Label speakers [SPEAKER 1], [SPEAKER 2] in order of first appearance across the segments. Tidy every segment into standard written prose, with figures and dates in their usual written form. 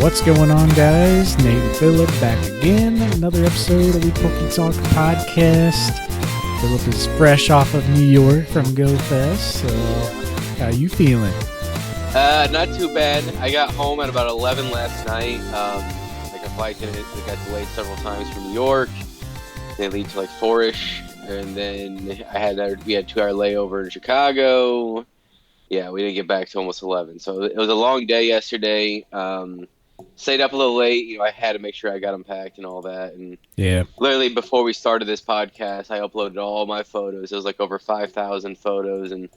[SPEAKER 1] What's going on, guys? Nate and Phillip back again. Another episode of the PokeTalk podcast. Phillip is fresh off of New York from Go Fest. So, how you feeling?
[SPEAKER 2] Not too bad. I got home at about 11 last night. Like a flight got delayed several times from New York. They lead to like 4-ish, and then we had 2-hour layover in Chicago. Yeah, we didn't get back to almost 11. So it was a long day yesterday. Stayed up a little late. I had to make sure I got unpacked and all that. And
[SPEAKER 1] Yeah.
[SPEAKER 2] literally before we started this podcast, I uploaded all my photos. It was like over 5,000 photos. And,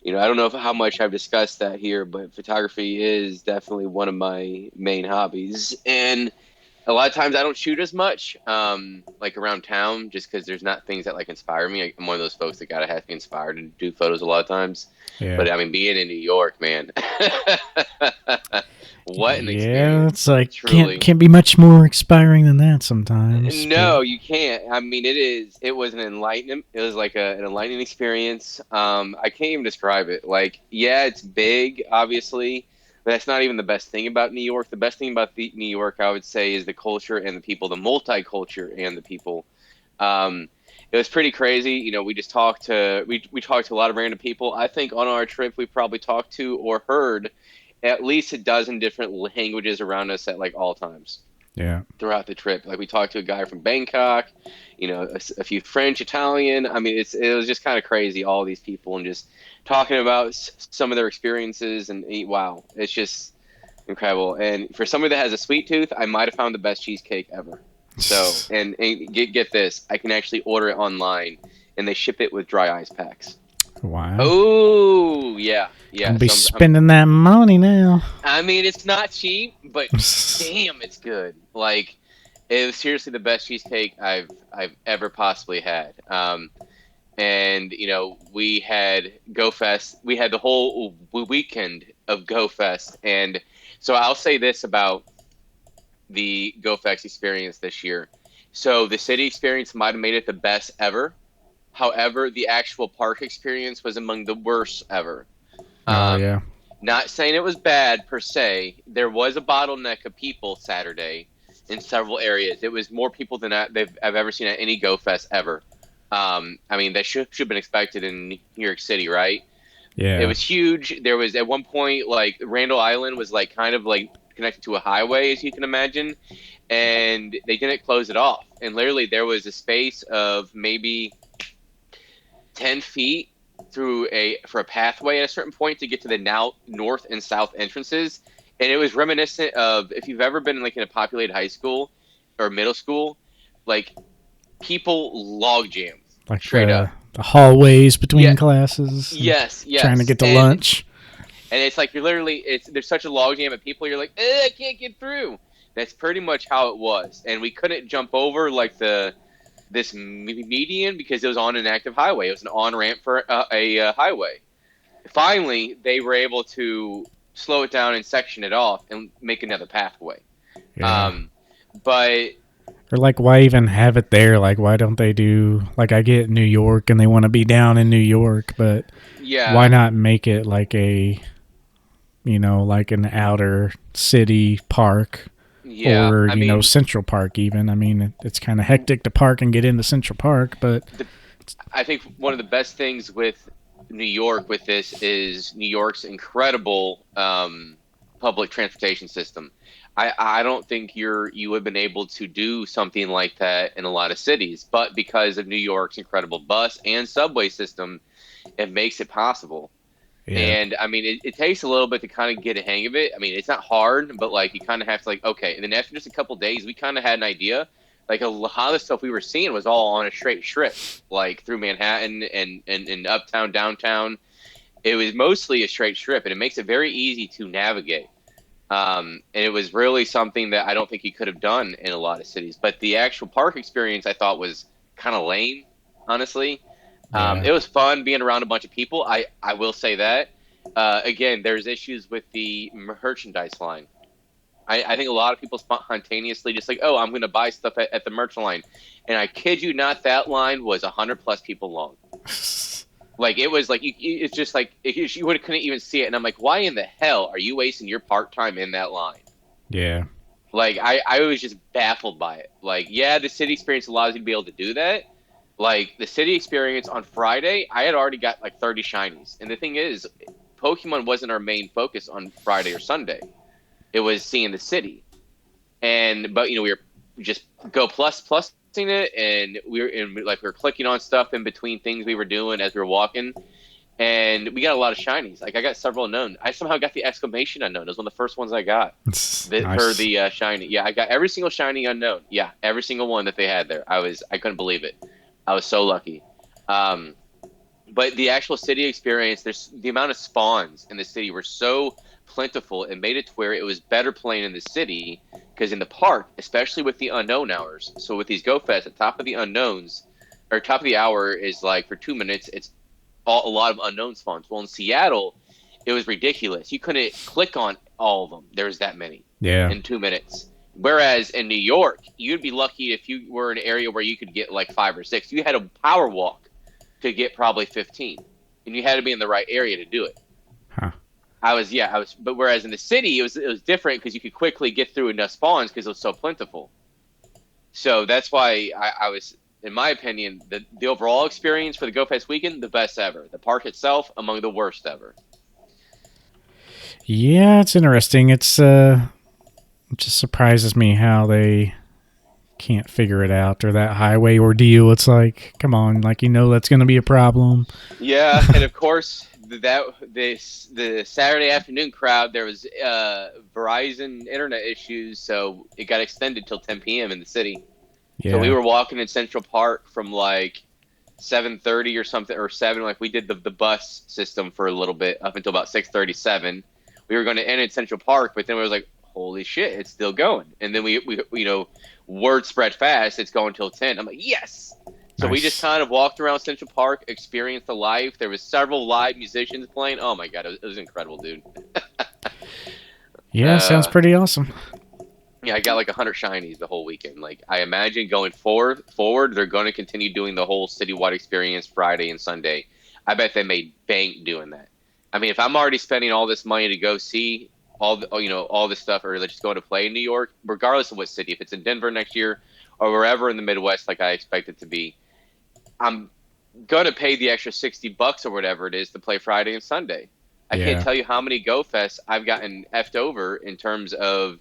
[SPEAKER 2] I don't know how much I've discussed that here, but photography is definitely one of my main hobbies. And a lot of times I don't shoot as much, like around town, just because there's not things that like inspire me. I'm one of those folks that gotta have to be inspired to do photos a lot of times.
[SPEAKER 1] Yeah.
[SPEAKER 2] But I mean, being in New York, man, what an experience!
[SPEAKER 1] Yeah, it's like
[SPEAKER 2] Truly.
[SPEAKER 1] can't be much more inspiring than that sometimes.
[SPEAKER 2] No, you can't. I mean, it was an enlightening. It was like an enlightening experience. I can't even describe it. Like, yeah, it's big, obviously. But that's not even the best thing about New York. The best thing about New York, I would say, is the culture and the people, the multicultural and the people. It was pretty crazy. We just talked to we talked to a lot of random people. I think on our trip we probably talked to or heard at least a dozen different languages around us at like all times.
[SPEAKER 1] Yeah.
[SPEAKER 2] Throughout the trip, like we talked to a guy from Bangkok, a few French, Italian. I mean, it was just kind of crazy, all these people, and just talking about some of their experiences. And wow, it's just incredible. And for somebody that has a sweet tooth, I might have found the best cheesecake ever. So, and get this, I can actually order it online, and they ship it with dry ice packs.
[SPEAKER 1] Wow.
[SPEAKER 2] Oh, yeah.
[SPEAKER 1] I'll be spending that money now.
[SPEAKER 2] I mean, it's not cheap, but damn, it's good. Like, it was seriously the best cheesecake I've ever possibly had. And we had Go Fest. We had the whole weekend of Go Fest, and so I'll say this about the Go Fest experience this year. So the city experience might have made it the best ever. However, the actual park experience was among the worst ever.
[SPEAKER 1] Yeah.
[SPEAKER 2] Not saying it was bad per se. There was a bottleneck of people Saturday in several areas. It was more people than I've ever seen at any Go Fest ever. I mean, that should have been expected in New York City, right?
[SPEAKER 1] Yeah.
[SPEAKER 2] It was huge. There was at one point like Randall Island was like kind of like connected to a highway, as you can imagine, and they didn't close it off. And literally, there was a space of maybe 10 feet for a pathway at a certain point to get to the now north and south entrances. And it was reminiscent of if you've ever been like in a populated high school or middle school, like people log jam
[SPEAKER 1] Like
[SPEAKER 2] straight up.
[SPEAKER 1] The hallways between classes.
[SPEAKER 2] Yes.
[SPEAKER 1] Trying to get to lunch.
[SPEAKER 2] And it's like there's such a log jam of people, you're like, I can't get through. That's pretty much how it was. And we couldn't jump over like this median because it was on an active highway. It was an on-ramp for a highway. Finally, they were able to slow it down and section it off and make another pathway.
[SPEAKER 1] Yeah.
[SPEAKER 2] But...
[SPEAKER 1] Or like, why even have it there? Like, why don't they do... Like, I get New York and they want to be down in New York, but why not make it like like an outer city park?
[SPEAKER 2] Yeah,
[SPEAKER 1] or, Central Park even. I mean, it's kind of hectic to park and get into Central Park, but...
[SPEAKER 2] I think one of the best things with New York with this is New York's incredible public transportation system. I don't think you have been able to do something like that in a lot of cities, but because of New York's incredible bus and subway system, it makes it possible. Yeah. And I mean, it takes a little bit to kind of get a hang of it. I mean, it's not hard, but like you kind of have to like, okay. And then after just a couple days, we kind of had an idea. Like a lot of the stuff we were seeing was all on a straight strip, like through Manhattan and uptown, downtown. It was mostly a straight strip, and it makes it very easy to navigate. And it was really something that I don't think you could have done in a lot of cities. But the actual park experience I thought was kind of lame, honestly. It was fun being around a bunch of people. I will say that. Again, there's issues with the merchandise line. I think a lot of people spontaneously just like, oh, I'm going to buy stuff at the merch line. And I kid you not, that line was 100+ people long. Like, it was like, it's just like, you couldn't even see it. And I'm like, why in the hell are you wasting your part time in that line?
[SPEAKER 1] Yeah.
[SPEAKER 2] Like I was just baffled by it. Like, yeah, the city experience allows you to be able to do that. Like the city experience on Friday, I had already got like 30 shinies. And the thing is, Pokemon wasn't our main focus on Friday or Sunday. It was seeing the city. And but we were just go plusing it, and we were clicking on stuff in between things we were doing as we were walking, and we got a lot of shinies. Like I got several unknown. I somehow got the exclamation unknown. It was one of the first ones I got
[SPEAKER 1] It's
[SPEAKER 2] for
[SPEAKER 1] nice.
[SPEAKER 2] the shiny. Yeah, I got every single shiny unknown. Yeah, every single one that they had there. I couldn't believe it. I was so lucky. Um, but the actual city experience, there's the amount of spawns in the city were so plentiful. It made it to where it was better playing in the city because in the park, especially with the unknown hours. So with these Go Fest, at top of the unknowns or top of the hour is like for 2 minutes. It's a lot of unknown spawns. Well, in Seattle, it was ridiculous. You couldn't click on all of them. There was that many
[SPEAKER 1] Yeah.
[SPEAKER 2] in 2 minutes. Whereas in New York, you'd be lucky if you were in an area where you could get like 5 or 6. You had to power walk to get probably 15, and you had to be in the right area to do it.
[SPEAKER 1] Huh.
[SPEAKER 2] But whereas in the city, it was different because you could quickly get through enough spawns because it was so plentiful. So that's why I was, in my opinion, the overall experience for the Go Fest weekend, the best ever. The park itself, among the worst ever.
[SPEAKER 1] Yeah, it's interesting. It just surprises me how they can't figure it out, or that highway ordeal. It's like, come on, like that's going to be a problem.
[SPEAKER 2] Yeah, and of course the Saturday afternoon crowd, there was Verizon internet issues, so it got extended till 10 p.m. in the city. So we
[SPEAKER 1] Yeah.
[SPEAKER 2] were walking in Central Park from like 7:30 or something, or 7. Like we did the bus system for a little bit up until about 6:37. We were going to end in Central Park, but then we was like, holy shit, it's still going. And then we word spread fast. It's going till 10. I'm like, yes. So we just
[SPEAKER 1] Nice.
[SPEAKER 2] kind of walked around Central Park, experienced the life. There was several live musicians playing. Oh my god, it was incredible, dude.
[SPEAKER 1] Yeah, sounds
[SPEAKER 2] Uh,
[SPEAKER 1] pretty awesome.
[SPEAKER 2] yeah, I got like 100 shinies the whole weekend. Like I imagine going forward, they're going to continue doing the whole citywide experience Friday and Sunday. I bet they made bank doing that. I mean, if I'm already spending all this money to go see all this stuff, or just go to play in New York, regardless of what city, if it's in Denver next year or wherever in the Midwest, like I expect it to be, I'm gonna pay the extra $60 or whatever it is to play Friday and Sunday. I can't
[SPEAKER 1] Yeah.
[SPEAKER 2] tell you how many Go Fests I've gotten effed over in terms of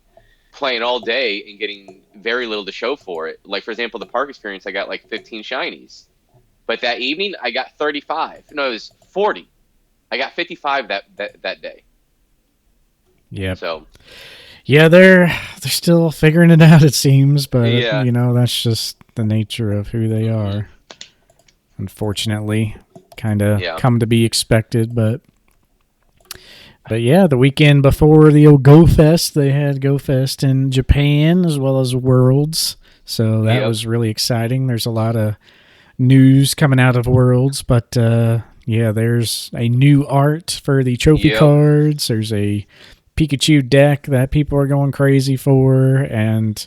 [SPEAKER 2] playing all day and getting very little to show for it. Like for example, the park experience, I got like 15 shinies, but that evening I got 35. No, it was 40. I got 55 that day.
[SPEAKER 1] Yep.
[SPEAKER 2] So
[SPEAKER 1] Yeah, they're still figuring it out. It seems, but
[SPEAKER 2] yeah.
[SPEAKER 1] that's just the nature of who they
[SPEAKER 2] Hmm.
[SPEAKER 1] are. Unfortunately, kind of
[SPEAKER 2] Yeah.
[SPEAKER 1] come to be expected, but yeah, the weekend before the old Go Fest, they had Go Fest in Japan as well as Worlds. So that
[SPEAKER 2] Yep.
[SPEAKER 1] was really exciting. There's a lot of news coming out of Worlds, but yeah, there's a new art for the trophy
[SPEAKER 2] Yep.
[SPEAKER 1] cards. There's a Pikachu deck that people are going crazy for, and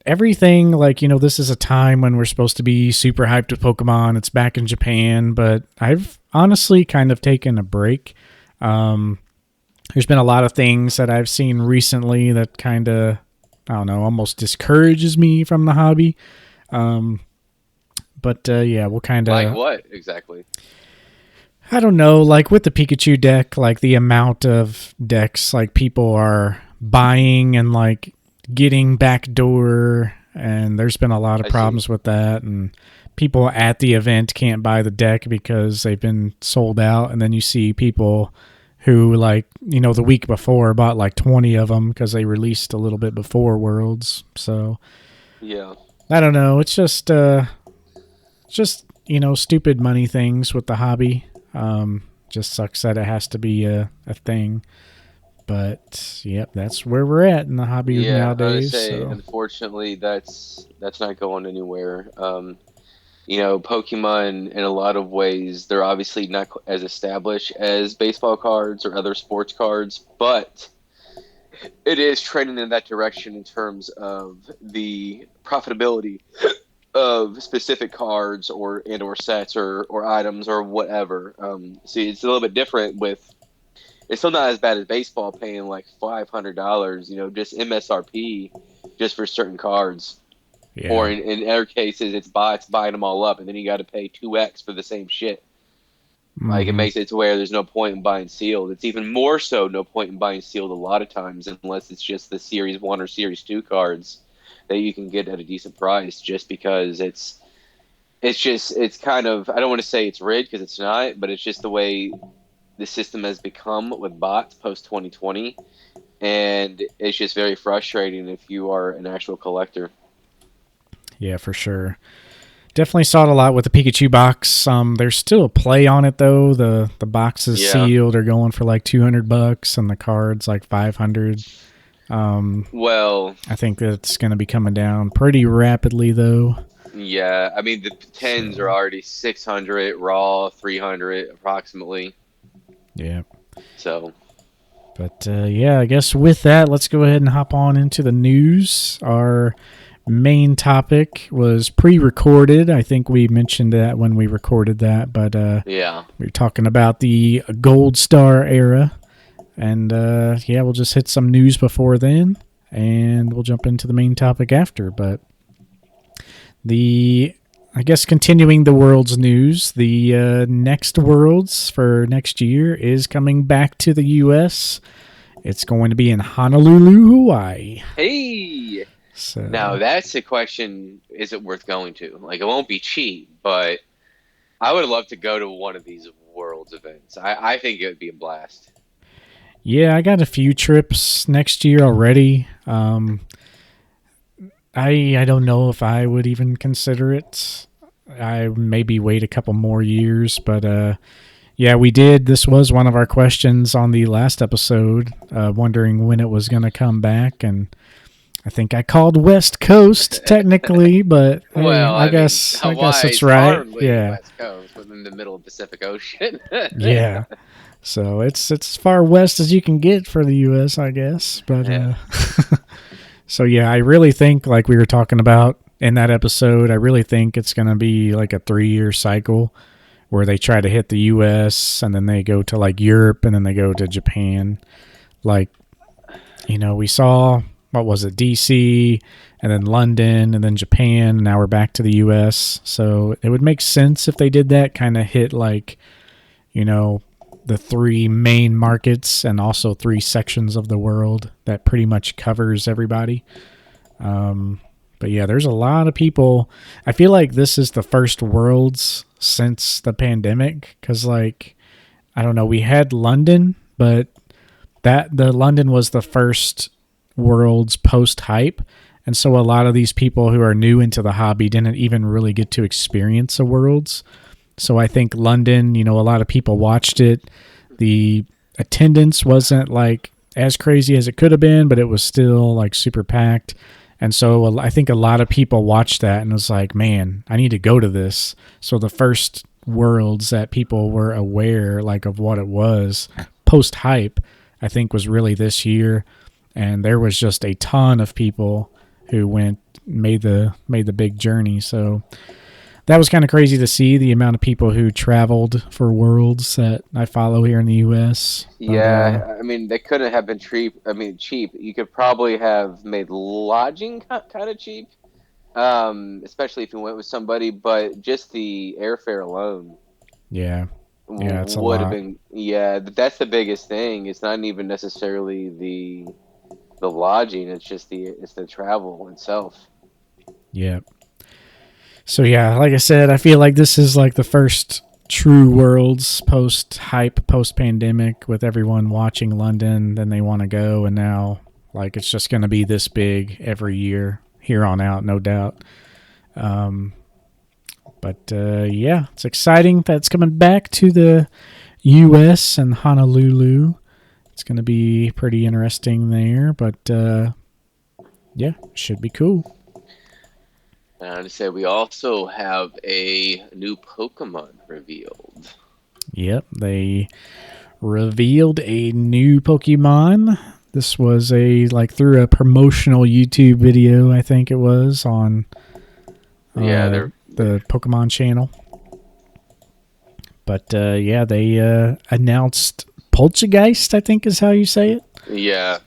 [SPEAKER 1] everything. Like, this is a time when we're supposed to be super hyped with Pokemon. It's back in Japan, but I've honestly kind of taken a break. Um, there's been a lot of things that I've seen recently that kind of, I don't know, almost discourages me from the hobby. Um, but yeah, we'll kind
[SPEAKER 2] Like
[SPEAKER 1] of,
[SPEAKER 2] what exactly?
[SPEAKER 1] I don't know, like with the Pikachu deck, like the amount of decks like people are buying and like getting backdoor, and there's been a lot of
[SPEAKER 2] I see.
[SPEAKER 1] problems with that, and people at the event can't buy the deck because they've been sold out, and then you see people who like the week before bought like 20 of them because they released a little bit before Worlds. So
[SPEAKER 2] Yeah.
[SPEAKER 1] I don't know, it's just stupid money things with the hobby. Just sucks that it has to be a thing. But yep, that's where we're at in the hobby
[SPEAKER 2] Yeah, I would
[SPEAKER 1] nowadays.
[SPEAKER 2] say
[SPEAKER 1] So
[SPEAKER 2] unfortunately that's not going anywhere. Pokemon in a lot of ways, they're obviously not as established as baseball cards or other sports cards, but it is trending in that direction in terms of the profitability of specific cards or sets or items or whatever. See, it's a little bit different with it's still not as bad as baseball paying like $500, just MSRP just for certain cards. Or
[SPEAKER 1] Yeah.
[SPEAKER 2] in other cases, it's bots buying them all up, and then you got to pay 2x for the same shit. Like, it
[SPEAKER 1] Mm-hmm.
[SPEAKER 2] makes it to where there's no point in buying sealed. It's even more so no point in buying sealed a lot of times, unless it's just the Series 1 or Series 2 cards that you can get at a decent price, just because it's kind of, I don't want to say it's rigged because it's not, but it's just the way the system has become with bots post 2020, and it's just very frustrating if you are an actual collector.
[SPEAKER 1] Yeah, for sure. Definitely saw it a lot with the Pikachu box. There's still a play on it though. The boxes
[SPEAKER 2] Yeah.
[SPEAKER 1] sealed are going for like $200, and the cards like 500.
[SPEAKER 2] Well,
[SPEAKER 1] I think that's going to be coming down pretty rapidly though.
[SPEAKER 2] yeah. I mean, the tens are
[SPEAKER 1] So
[SPEAKER 2] already 600 raw, 300 approximately.
[SPEAKER 1] yeah.
[SPEAKER 2] So
[SPEAKER 1] But yeah, I guess with that, let's go ahead and hop on into the news. Our main topic was pre-recorded. I think we mentioned that when we recorded that, but
[SPEAKER 2] yeah.
[SPEAKER 1] we were talking about the Gold Star era, and yeah, we'll just hit some news before then, and we'll jump into the main topic after. But I guess continuing the world's news, the next Worlds for next year is coming back to the U.S. It's going to be in Honolulu, Hawaii.
[SPEAKER 2] Hey, now
[SPEAKER 1] So
[SPEAKER 2] that's the question: is it worth going to? Like, it won't be cheap, but I would love to go to one of these Worlds events. I think it would be a blast.
[SPEAKER 1] yeah, I got a few trips next year already. I don't know if I would even consider it. I maybe wait a couple more years, but yeah, we did. This was one of our questions on the last episode, wondering when it was going to come back, and I think I called West Coast technically, but hey,
[SPEAKER 2] Well, I mean,
[SPEAKER 1] I guess
[SPEAKER 2] Hawaii
[SPEAKER 1] it's
[SPEAKER 2] is
[SPEAKER 1] right.
[SPEAKER 2] hardly
[SPEAKER 1] Yeah,
[SPEAKER 2] West Coast, within the middle of the Pacific Ocean.
[SPEAKER 1] yeah. So it's as far west as you can get for the U.S., I guess. But
[SPEAKER 2] Yeah.
[SPEAKER 1] so yeah, I really think, like we were talking about in that episode, I really think it's going to be like a 3-year cycle where they try to hit the U.S. and then they go to like Europe and then they go to Japan. Like, we saw, what was it, DC and then London and then Japan. And now we're back to the U.S. So it would make sense if they did that, kind of hit like, the 3 main markets and also 3 sections of the world that pretty much covers everybody. But yeah, there's a lot of people. I feel like this is the first Worlds since the pandemic because, like, I don't know, we had London, but the London was the first Worlds post hype, and so a lot of these people who are new into the hobby didn't even really get to experience a Worlds. So I think London, a lot of people watched it. The attendance wasn't like as crazy as it could have been, but it was still like super packed. And so I think a lot of people watched that and was like, man, I need to go to this. So the first Worlds that people were aware like of what it was post hype, I think was really this year. And there was just a ton of people who made the big journey. So that was kind of crazy to see the amount of people who traveled for Worlds that I follow here in the U.S. But
[SPEAKER 2] Yeah, I mean, they couldn't have been cheap. I mean, cheap. You could probably have made lodging kind of cheap, especially if you went with somebody. But just the airfare alone
[SPEAKER 1] yeah, it's a
[SPEAKER 2] would have
[SPEAKER 1] lot.
[SPEAKER 2] been. Yeah, that's the biggest thing. It's not even necessarily the lodging. It's the travel itself.
[SPEAKER 1] Yeah. So yeah, like I said, I feel like this is like the first true Worlds post hype, post pandemic, with everyone watching London. Then they want to go, and now like it's just going to be this big every year here on out, no doubt. But yeah, it's exciting that it's coming back to the U.S. and Honolulu. It's going to be pretty interesting there, but yeah, should be cool.
[SPEAKER 2] And to say we also have a new Pokemon revealed.
[SPEAKER 1] Yep, they revealed a new Pokemon. This was through a promotional YouTube video, I think it was, on
[SPEAKER 2] Yeah,
[SPEAKER 1] the Pokemon channel. But yeah, they announced Poltergeist, I think is how you say it.
[SPEAKER 2] Yeah.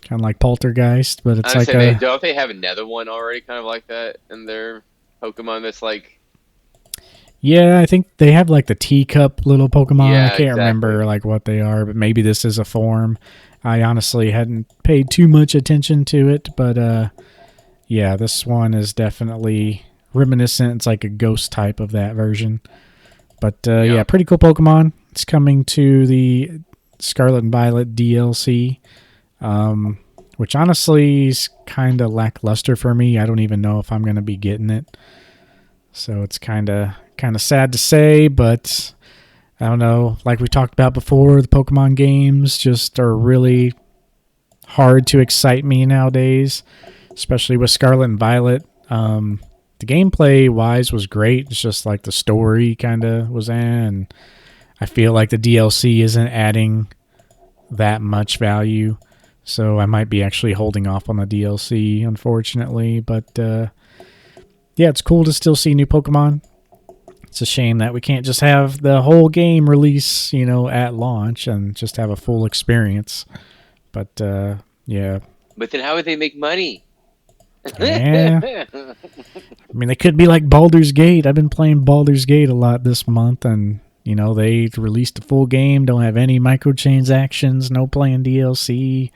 [SPEAKER 1] Kind of like Poltergeist, but it's
[SPEAKER 2] I
[SPEAKER 1] like
[SPEAKER 2] say they
[SPEAKER 1] a
[SPEAKER 2] don't they have another one already, kind of like that in their Pokemon. That's like,
[SPEAKER 1] yeah. I think they have like the teacup little Pokemon. I
[SPEAKER 2] yeah,
[SPEAKER 1] can't
[SPEAKER 2] exactly.
[SPEAKER 1] remember like what they are, but maybe this is a form. I honestly hadn't paid too much attention to it, but yeah, this one is definitely reminiscent. It's like a ghost type of that version. But yeah,
[SPEAKER 2] Yeah.
[SPEAKER 1] pretty cool Pokemon. It's coming to the Scarlet and Violet DLC, um, which honestly is kind of lackluster for me. I don't even know if I'm going to be getting it. So it's kind of sad to say, but I don't know. Like we talked about before, the Pokemon games just are really hard to excite me nowadays, especially with Scarlet and Violet. The gameplay wise was great. It's just like the story kind of was and I feel like the DLC isn't adding that much value. So I might be actually holding off on the DLC, unfortunately. But yeah, it's cool to still see new Pokemon. It's a shame that we can't just have the whole game release, at launch and just have a full experience. But yeah,
[SPEAKER 2] But then how would they make money?
[SPEAKER 1] yeah. I mean, they could be like Baldur's Gate. I've been playing Baldur's Gate a lot this month, and they released a full game, don't have any microtransactions, no playing DLC,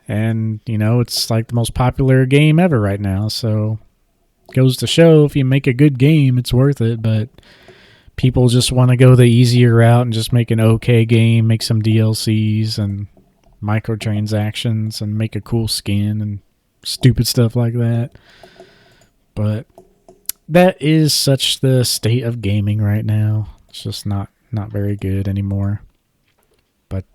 [SPEAKER 1] and it's like the most popular game ever right now. So goes to show if you make a good game, it's worth it. But people just want to go the easier route and just make an okay game, make some DLCs and microtransactions, and make a cool skin and stupid stuff like that. But that is such the state of gaming right now. It's just not very good anymore. But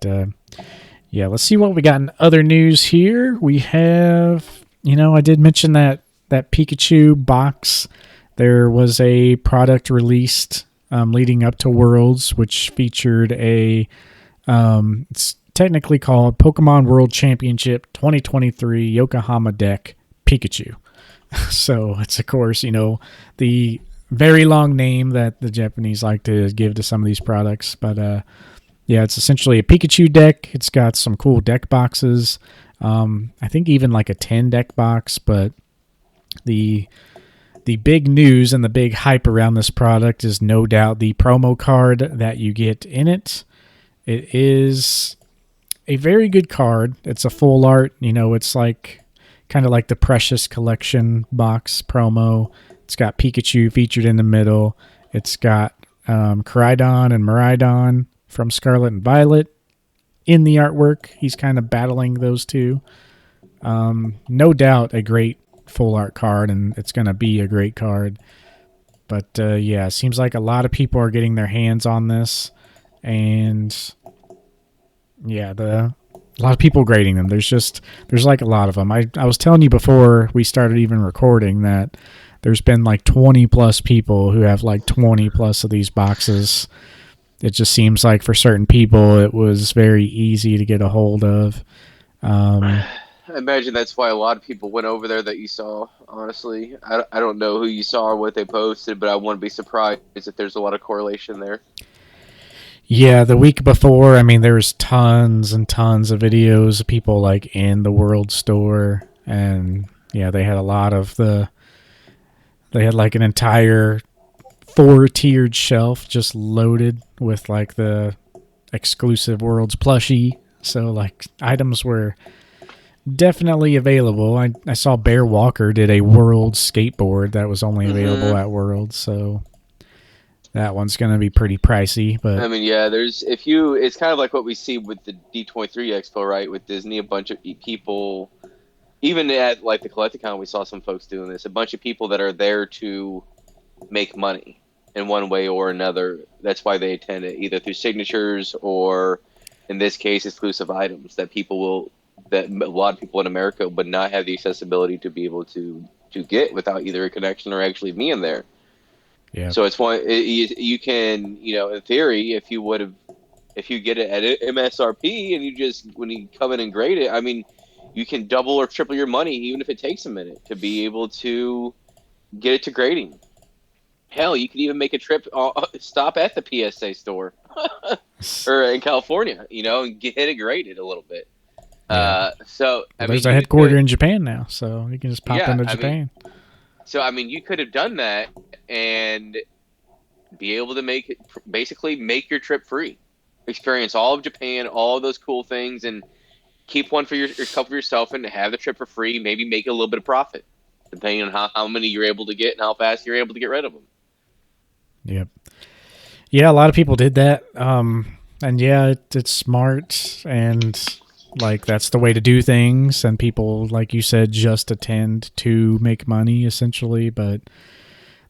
[SPEAKER 1] yeah, let's see what we got in other news here. We have, I did mention that Pikachu box. There was a product released leading up to Worlds, which featured it's technically called Pokemon World Championship 2023 Yokohama Deck Pikachu. So it's, of course, the very long name that the Japanese like to give to some of these products. But yeah, it's essentially a Pikachu deck. It's got some cool deck boxes. I think even like a 10 deck box. But the big news and the big hype around this product is no doubt the promo card that you get in it. It is a very good card. It's a full art. It's like kind of like the Precious Collection box promo. It's got Pikachu featured in the middle. It's got Koraidon and Miraidon from Scarlet and Violet in the artwork. He's kind of battling those two. No doubt a great full art card, and it's going to be a great card. But yeah, it seems like a lot of people are getting their hands on this. And yeah, a lot of people grading them. There's like a lot of them. I was telling you before we started even recording that there's been like 20 plus people who have like 20 plus of these boxes. It just seems like for certain people it was very easy to get a hold of.
[SPEAKER 2] I imagine that's why a lot of people went over there that you saw. Honestly, I don't know who you saw or what they posted, but I wouldn't be surprised if there's a lot of correlation there.
[SPEAKER 1] Yeah, the week before, I mean, there was tons and tons of videos of people like in the World Store, and yeah, they had a lot of they had like an entire 4-tiered shelf just loaded with like the exclusive Worlds plushie. So like items were definitely available. I saw Bear Walker did a World skateboard that was only available at Worlds, so that one's going to be pretty pricey. But
[SPEAKER 2] I mean, yeah, it's kind of like what we see with the D23 Expo, right? With Disney, a bunch of people, even at like the Collecticon, we saw some folks doing this. A bunch of people that are there to make money in one way or another. That's why they attend it, either through signatures or, in this case, exclusive items that a lot of people in America would not have the accessibility to be able to get without either a connection or actually being there.
[SPEAKER 1] yeah,
[SPEAKER 2] So it's one you can, in theory, if you get it at MSRP and you just when you come in and grade it, I mean, you can double or triple your money even if it takes a minute to be able to get it to grading. Hell, you could even make a trip, stop at the PSA store. or in California, and get it graded a little bit.
[SPEAKER 1] Yeah.
[SPEAKER 2] So I
[SPEAKER 1] Well,
[SPEAKER 2] mean,
[SPEAKER 1] there's a
[SPEAKER 2] you
[SPEAKER 1] headquarter
[SPEAKER 2] could,
[SPEAKER 1] in Japan now, so you can just pop
[SPEAKER 2] yeah.
[SPEAKER 1] into
[SPEAKER 2] I mean,
[SPEAKER 1] Japan.
[SPEAKER 2] so I mean, you could have done that and be able to basically make your trip free, experience all of Japan, all of those cool things, and keep one for your couple for yourself, and have the trip for free. Maybe make a little bit of profit, depending on how many you're able to get and how fast you're able to get rid of them.
[SPEAKER 1] Yep. Yeah, a lot of people did that. And yeah, it's smart, and like that's the way to do things. And people, like you said, just attend to make money essentially. But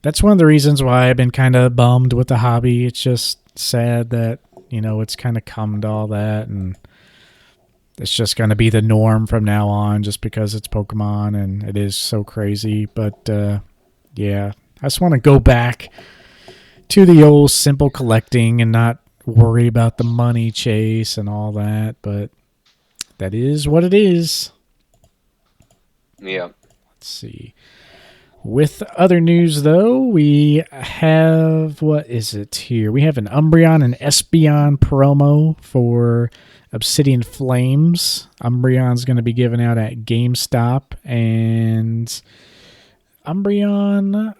[SPEAKER 1] that's one of the reasons why I've been kind of bummed with the hobby. It's just sad that it's kind of come to all that, and it's just going to be the norm from now on, just because it's Pokemon and it is so crazy. But yeah, I just want to go back to the old simple collecting and not worry about the money chase and all that, but that is what it is.
[SPEAKER 2] Yeah.
[SPEAKER 1] Let's see. With other news, though, we have, what is it here? We have an Umbreon and Espeon promo for Obsidian Flames. Umbreon's going to be given out at GameStop, and Umbreon,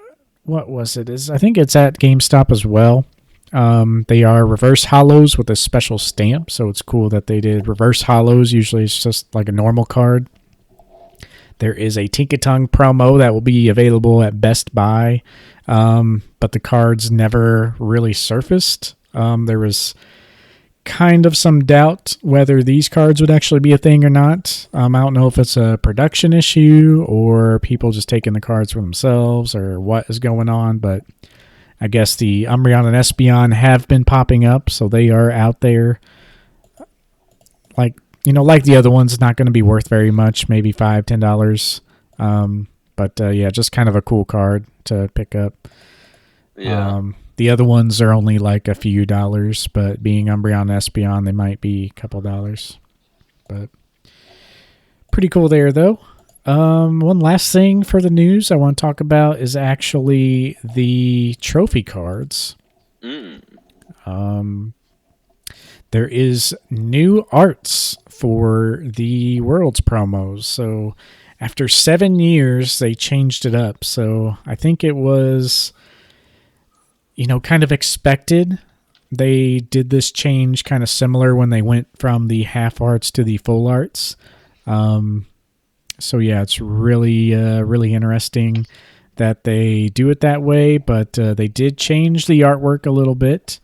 [SPEAKER 1] what was it? I think it's at GameStop as well. They are reverse hollows with a special stamp, so it's cool that they did reverse hollows. Usually it's just like a normal card. There is a Tinkatongue promo that will be available at Best Buy, but the cards never really surfaced. There was kind of some doubt whether these cards would actually be a thing or not. I don't know if it's a production issue or people just taking the cards for themselves or what is going on, but I guess the Umbreon and Espeon have been popping up, so they are out there. Like the other ones, not going to be worth very much, maybe $5, $10. But yeah, just kind of a cool card to pick up.
[SPEAKER 2] Yeah.
[SPEAKER 1] The other ones are only like a few dollars, but being Umbreon and Espeon, they might be a couple dollars. But pretty cool there, though. One last thing for the news I want to talk about is actually the trophy cards. There is new arts for the Worlds promos. So after 7 years, they changed it up. So I think it was, kind of expected. They did this change kind of similar when they went from the half arts to the full arts. So yeah, it's really, really interesting that they do it that way. But they did change the artwork a little bit.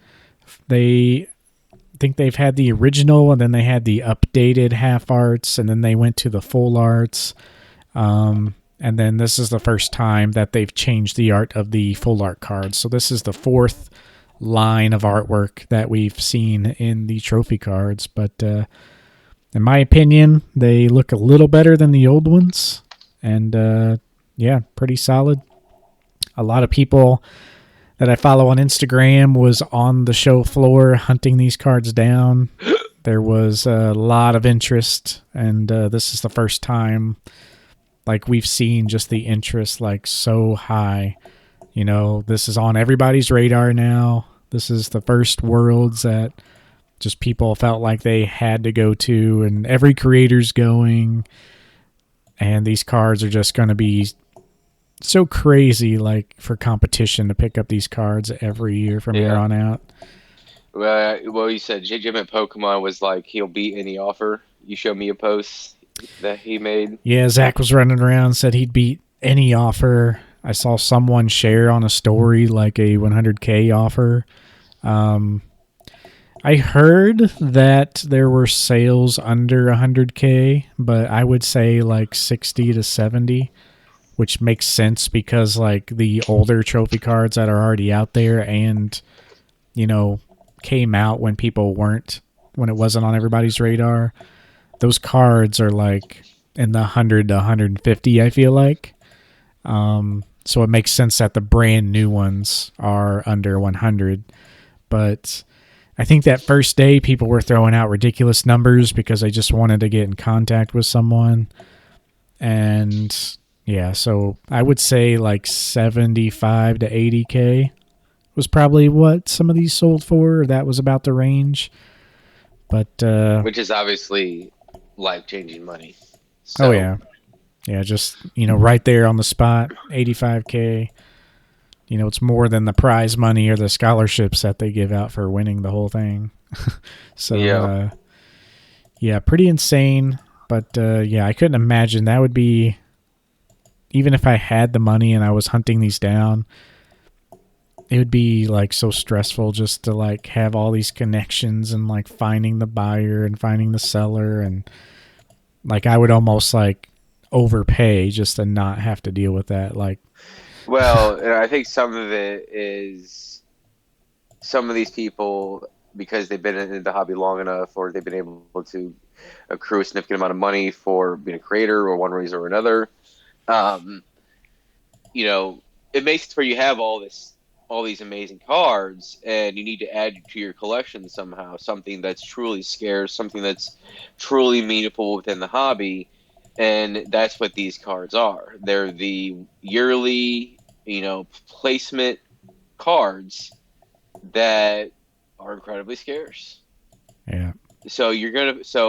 [SPEAKER 1] I think they've had the original, and then they had the updated half arts, and then they went to the full arts. And then this is the first time that they've changed the art of the full art cards. So this is the fourth line of artwork that we've seen in the trophy cards. But in my opinion, they look a little better than the old ones. And yeah, pretty solid. A lot of people that I follow on Instagram was on the show floor hunting these cards down. There was a lot of interest, and this is the first time we've seen just the interest so high. This is on everybody's radar now. This is the first Worlds that just people felt like they had to go to, and every creator's going, and these cards are just going to be so crazy for competition to pick up these cards every year from here on out.
[SPEAKER 2] Well, you said Jim at Pokemon was he'll beat any offer. You showed me a post that he made.
[SPEAKER 1] Yeah, Zach was running around, said he'd beat any offer. I saw someone share on a story a 100K offer. I heard that there were sales under 100K, but I would say 60 to 70. Which makes sense because the older trophy cards that are already out there and, came out when when it wasn't on everybody's radar, those cards are in the 100 to 150, I feel like. So it makes sense that the brand new ones are under 100. But I think that first day people were throwing out ridiculous numbers because they just wanted to get in contact with someone. And yeah, so I would say 75 to 80K was probably what some of these sold for. Or that was about the range. But
[SPEAKER 2] which is obviously life-changing money.
[SPEAKER 1] oh
[SPEAKER 2] So
[SPEAKER 1] yeah, yeah, just right there on the spot, 85K. It's more than the prize money or the scholarships that they give out for winning the whole thing. So
[SPEAKER 2] yeah.
[SPEAKER 1] yeah, pretty insane. But yeah, I couldn't imagine that would be, even if I had the money and I was hunting these down, it would be like so stressful just to like have all these connections and like finding the buyer and finding the seller, and like I would almost like overpay just to not have to deal with that. Like
[SPEAKER 2] Well, and I think some of it is some of these people, because they've been in the hobby long enough, or they've been able to accrue a significant amount of money for being a creator or one reason or another. Um, you know, it makes it where you have all these amazing cards, and you need to add to your collection somehow something that's truly scarce, something that's truly meaningful within the hobby, and that's what these cards are. They're the yearly, placement cards that are incredibly scarce.
[SPEAKER 1] yeah,
[SPEAKER 2] So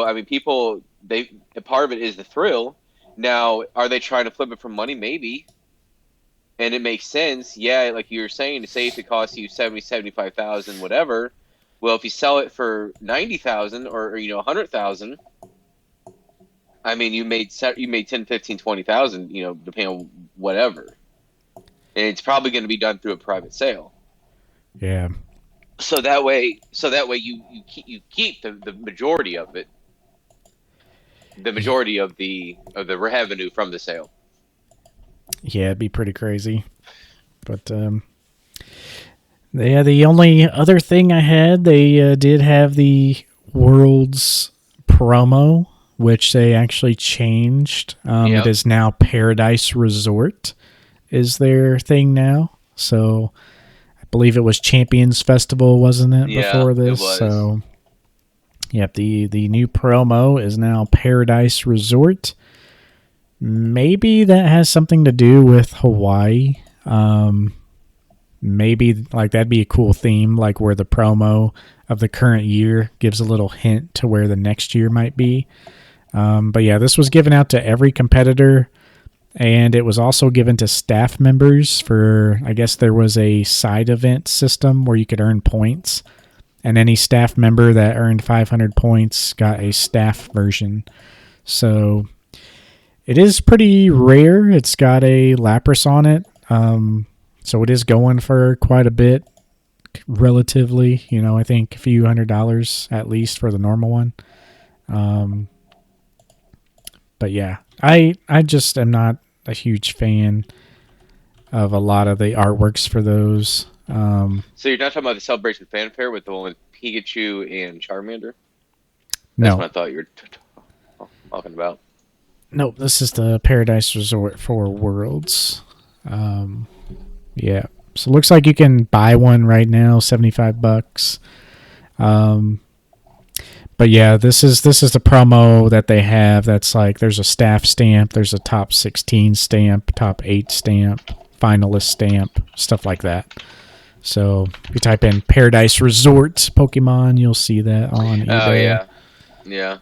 [SPEAKER 2] I mean, people, they part of it is the thrill. Now, are they trying to flip it for money? Maybe, and it makes sense. Yeah, like you were saying, to say if it costs you 70, 75,000, whatever. Well, if you sell it for 90,000 or 100,000, I mean, you made 10, 15, 20,000. Depending on whatever, and it's probably going to be done through a private sale.
[SPEAKER 1] yeah,
[SPEAKER 2] So that way you keep the majority of it, the majority of the revenue from the sale.
[SPEAKER 1] yeah. It'd be pretty crazy. But yeah, the only other thing I had, they did have the Worlds promo, which they actually changed. It
[SPEAKER 2] Yep.
[SPEAKER 1] is now Paradise Resort is their thing now. So I believe it was Champions Festival, wasn't it,
[SPEAKER 2] Yeah,
[SPEAKER 1] before
[SPEAKER 2] it
[SPEAKER 1] this?
[SPEAKER 2] was.
[SPEAKER 1] So yep, the new promo is now Paradise Resort. Maybe that has something to do with Hawaii. Maybe like that'd be a cool theme, like where the promo of the current year gives a little hint to where the next year might be. But yeah, this was given out to every competitor, and it was also given to staff members for, I guess there was a side event system where you could earn points, and any staff member that earned 500 points got a staff version. So it is pretty rare. It's got a Lapras on it. So it is going for quite a bit, relatively. I think a few $100 at least for the normal one. But yeah, I just am not a huge fan of a lot of the artworks for those.
[SPEAKER 2] So you're not talking about the Celebration Fanfare with the one with Pikachu and Charmander? That's
[SPEAKER 1] No,
[SPEAKER 2] what I thought you were talking about.
[SPEAKER 1] no, this is the Paradise Resort for Worlds. Yeah, so it looks like you can buy one right now, $75. But yeah, this is the promo that they have. That's like there's a staff stamp, there's a top 16 stamp, top 8 stamp, finalist stamp, stuff like that. So if you type in Paradise Resort Pokemon, you'll see that on
[SPEAKER 2] Oh
[SPEAKER 1] eBay.
[SPEAKER 2] yeah, yeah.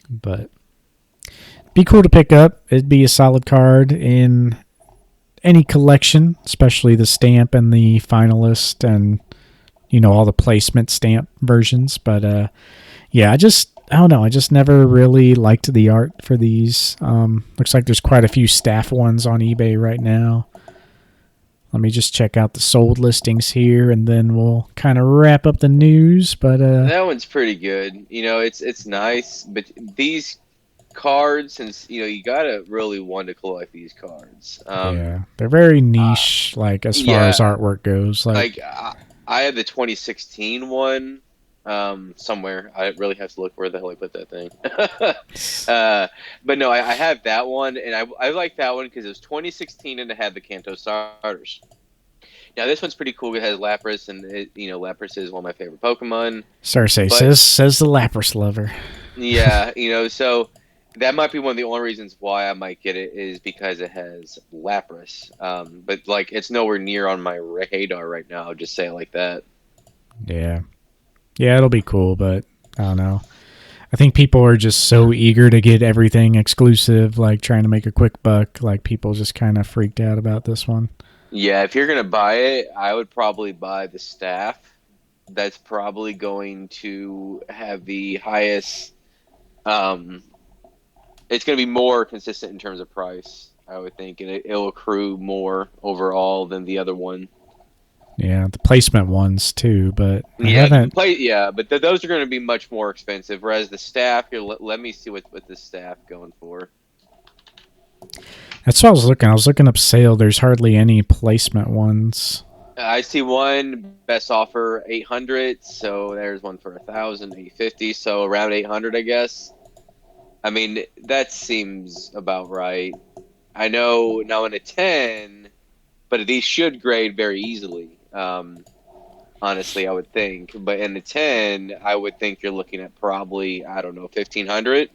[SPEAKER 1] But be cool to pick up. It'd be a solid card in any collection, especially the stamp and the finalist and all the placement stamp versions. But yeah, I don't know. I just never really liked the art for these. Looks like there's quite a few staff ones on eBay right now. Let me just check out the sold listings here, and then we'll kind of wrap up the news. But
[SPEAKER 2] That one's pretty good. It's nice, but these cards, since you gotta really want to collect these cards.
[SPEAKER 1] yeah, they're very niche, like as far as
[SPEAKER 2] Yeah,
[SPEAKER 1] artwork goes. Like,
[SPEAKER 2] like I had the 2016 one somewhere. I really have to look where the hell I put that thing. But no, I have that one, and I like that one because it was 2016 and it had the Kanto starters. Now this one's pretty cool. It has Lapras, and Lapras is one of my favorite Pokemon.
[SPEAKER 1] Cersei
[SPEAKER 2] But
[SPEAKER 1] says the Lapras lover.
[SPEAKER 2] yeah, so that might be one of the only reasons why I might get it is because it has Lapras. But like it's nowhere near on my radar right now. I'll just say it like that.
[SPEAKER 1] Yeah. Yeah, it'll be cool, but I don't know. I think people are just so eager to get everything exclusive, like trying to make a quick buck. Like people just kind of freaked out about this one.
[SPEAKER 2] Yeah, if you're gonna buy it, I would probably buy the staff. That's probably going to have the highest. Um, it's going to be more consistent in terms of price, I would think, and it'll accrue more overall than the other one.
[SPEAKER 1] Yeah, the placement ones too, but I
[SPEAKER 2] Yeah,
[SPEAKER 1] haven't.
[SPEAKER 2] but those are going to be much more expensive. Whereas the staff, here, let me see what the staff going for.
[SPEAKER 1] That's what I was looking. I was looking up sale. There's hardly any placement ones.
[SPEAKER 2] I see one best offer 800, so there's one for 1,000, 850, so around 800, I guess. I mean, that seems about right. I know now in a 10, but these should grade very easily. Honestly, I would think. But in a 10, I would think you're looking at probably, I don't know, 1,500,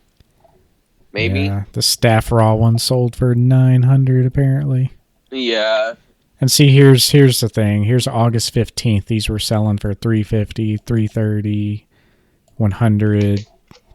[SPEAKER 2] maybe.
[SPEAKER 1] Yeah, the staff raw one sold for 900 apparently.
[SPEAKER 2] Yeah.
[SPEAKER 1] And see, here's the thing. Here's August 15th. These were selling for 350, 330, 100,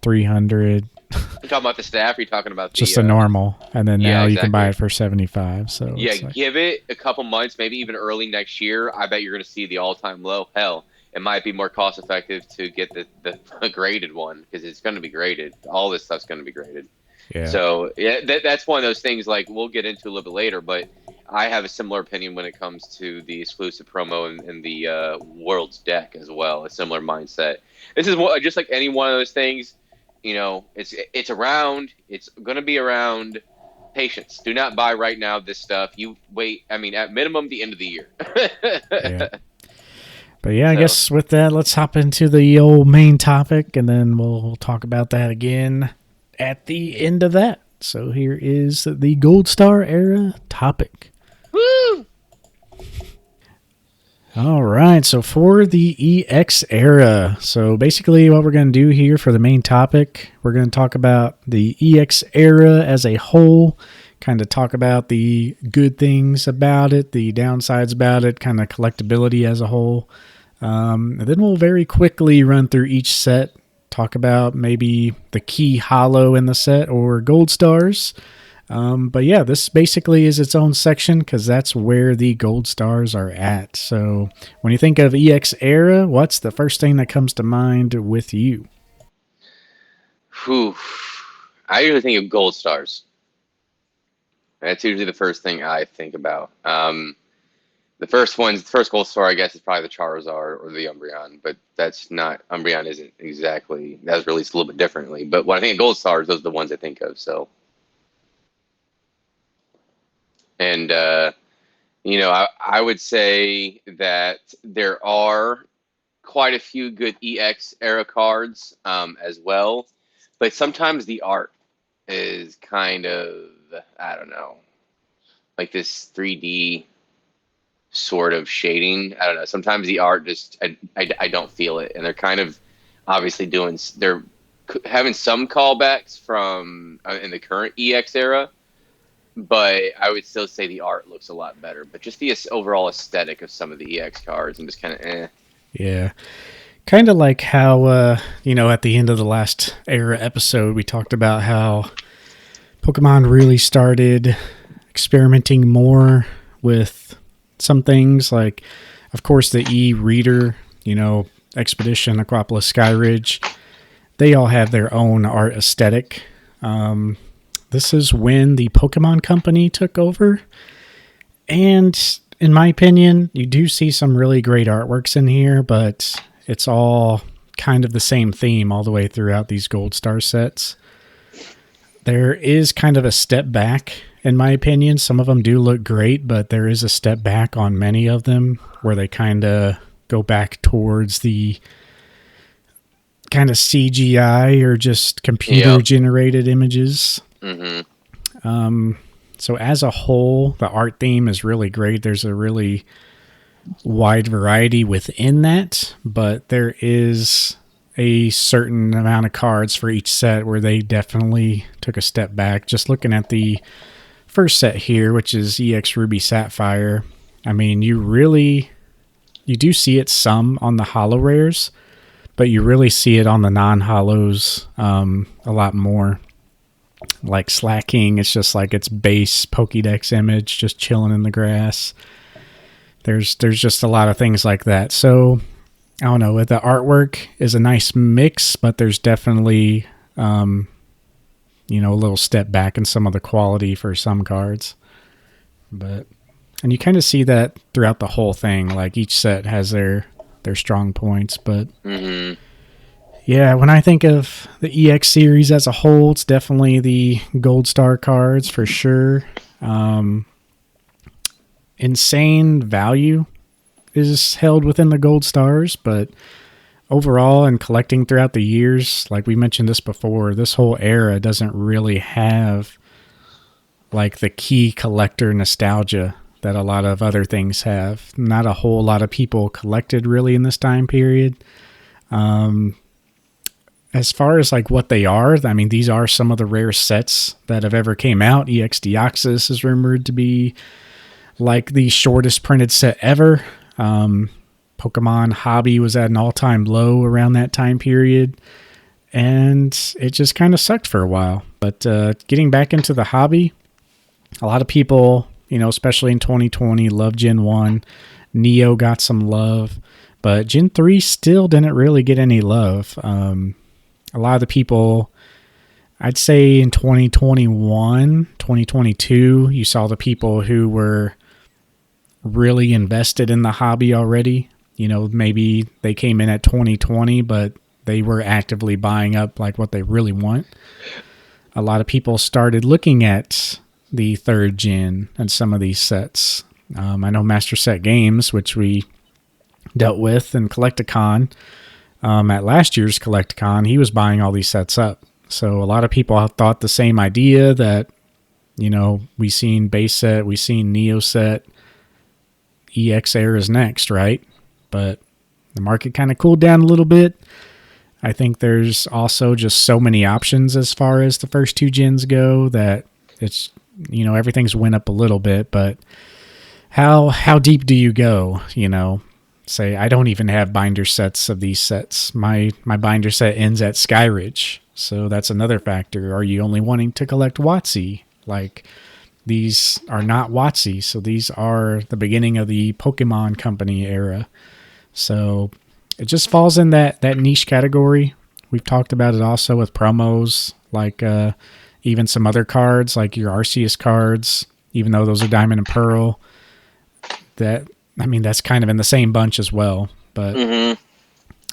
[SPEAKER 1] 300.
[SPEAKER 2] You talking about the staff? Or are you talking about the
[SPEAKER 1] Just a normal, and then now
[SPEAKER 2] yeah,
[SPEAKER 1] you can buy
[SPEAKER 2] exactly.
[SPEAKER 1] it for 75. So
[SPEAKER 2] Yeah,
[SPEAKER 1] it's like,
[SPEAKER 2] give it a couple months, maybe even early next year. I bet you're going to see the all-time low. Hell, it might be more cost-effective to get the graded one because it's going to be graded. All this stuff's going to be graded.
[SPEAKER 1] yeah,
[SPEAKER 2] So yeah, that's one of those things. Like we'll get into a little bit later, but I have a similar opinion when it comes to the exclusive promo and the World's deck as well. A similar mindset. This is just like any one of those things. You know, it's around. It's going to be around. Patience. Do not buy right now this stuff. You wait. I mean, at minimum, the end of the year.
[SPEAKER 1] yeah. But yeah, I
[SPEAKER 2] So,
[SPEAKER 1] guess with that, let's hop into the old main topic, and then we'll talk about that again at the end of that. So here is the Gold Star era topic.
[SPEAKER 2] woo!
[SPEAKER 1] All right, so for the EX era, so basically what we're going to do here for the main topic, we're going to talk about the EX era as a whole, kind of talk about the good things about it, the downsides about it, kind of collectability as a whole. And then we'll very quickly run through each set, talk about maybe the key hollow in the set or gold stars. But yeah, this basically is its own section because that's where the gold stars are at. So when you think of EX era, what's the first thing that comes to mind with you?
[SPEAKER 2] Whew. I usually think of gold stars. That's usually the first thing I think about. The first gold star, I guess, is probably the Charizard or the Umbreon, but that's not Umbreon. Isn't exactly that was released a little bit differently. But when I think of gold stars, those are the ones I think of. So, and you know, I would say that there are quite a few good EX era cards as well, but sometimes the art is kind of, I don't know, like this 3D sort of shading. I don't know. Sometimes the art just I don't feel it, and they're kind of obviously they're having some callbacks from in the current EX era, but I would still say the art looks a lot better. But just the overall aesthetic of some of the EX cards, I'm just kind of eh.
[SPEAKER 1] Yeah. Kind of like how, at the end of the last era episode, we talked about how Pokemon really started experimenting more with some things. Like, of course, the e-reader, Expedition, Acropolis, Skyridge, they all have their own art aesthetic. This is when the Pokemon Company took over. And in my opinion, you do see some really great artworks in here, but it's all kind of the same theme all the way throughout these Gold Star sets. There is kind of a step back, in my opinion. Some of them do look great, but there is a step back on many of them where they kind of go back towards the kind of CGI or just computer-generated images.
[SPEAKER 2] Mm-hmm.
[SPEAKER 1] So as a whole, the art theme is really great. There's a really wide variety within that, but there is a certain amount of cards for each set where they definitely took a step back. Just looking at the first set here, which is EX Ruby Sapphire, I mean, you do see it some on the holo rares, but you really see it on the non-holos a lot more. Like Slacking, it's just like its base Pokédex image just chilling in the grass. There's just a lot of things like that. So I don't know. The artwork is a nice mix, but there's definitely a little step back in some of the quality for some cards. And you kind of see that throughout the whole thing. Like each set has their strong points, but yeah, when I think of the EX series as a whole, it's definitely the Gold Star cards for sure. Insane value is held within the Gold Stars, but overall and collecting throughout the years, like we mentioned this before, this whole era doesn't really have like the key collector nostalgia that a lot of other things have. Not a whole lot of people collected really in this time period. As far as like what they are, I mean, these are some of the rare sets that have ever came out. EX Deoxys is rumored to be like the shortest printed set ever. Pokemon Hobby was at an all-time low around that time period, and it just kind of sucked for a while. But getting back into the hobby, a lot of people, especially in 2020, love Gen 1. Neo got some love, but Gen 3 still didn't really get any love. A lot of the people, I'd say in 2021, 2022, you saw the people who were really invested in the hobby already. Maybe they came in at 2020, but they were actively buying up like what they really want. A lot of people started looking at the third gen and some of these sets. I know Master Set Games, which we dealt with in Collecticon, at last year's Collecticon, he was buying all these sets up. So a lot of people thought the same idea that, we seen base set, we seen Neo set, EX Air is next, right? But the market kind of cooled down a little bit. I think there's also just so many options as far as the first two gens go that it's, everything's went up a little bit, but how deep do you go, Say, I don't even have binder sets of these sets. My binder set ends at Skyridge, so that's another factor. Are you only wanting to collect WotC? Like, these are not WotC, so these are the beginning of the Pokemon Company era. So it just falls in that niche category. We've talked about it also with promos, like even some other cards, like your Arceus cards, even though those are Diamond and Pearl. That's kind of in the same bunch as well. But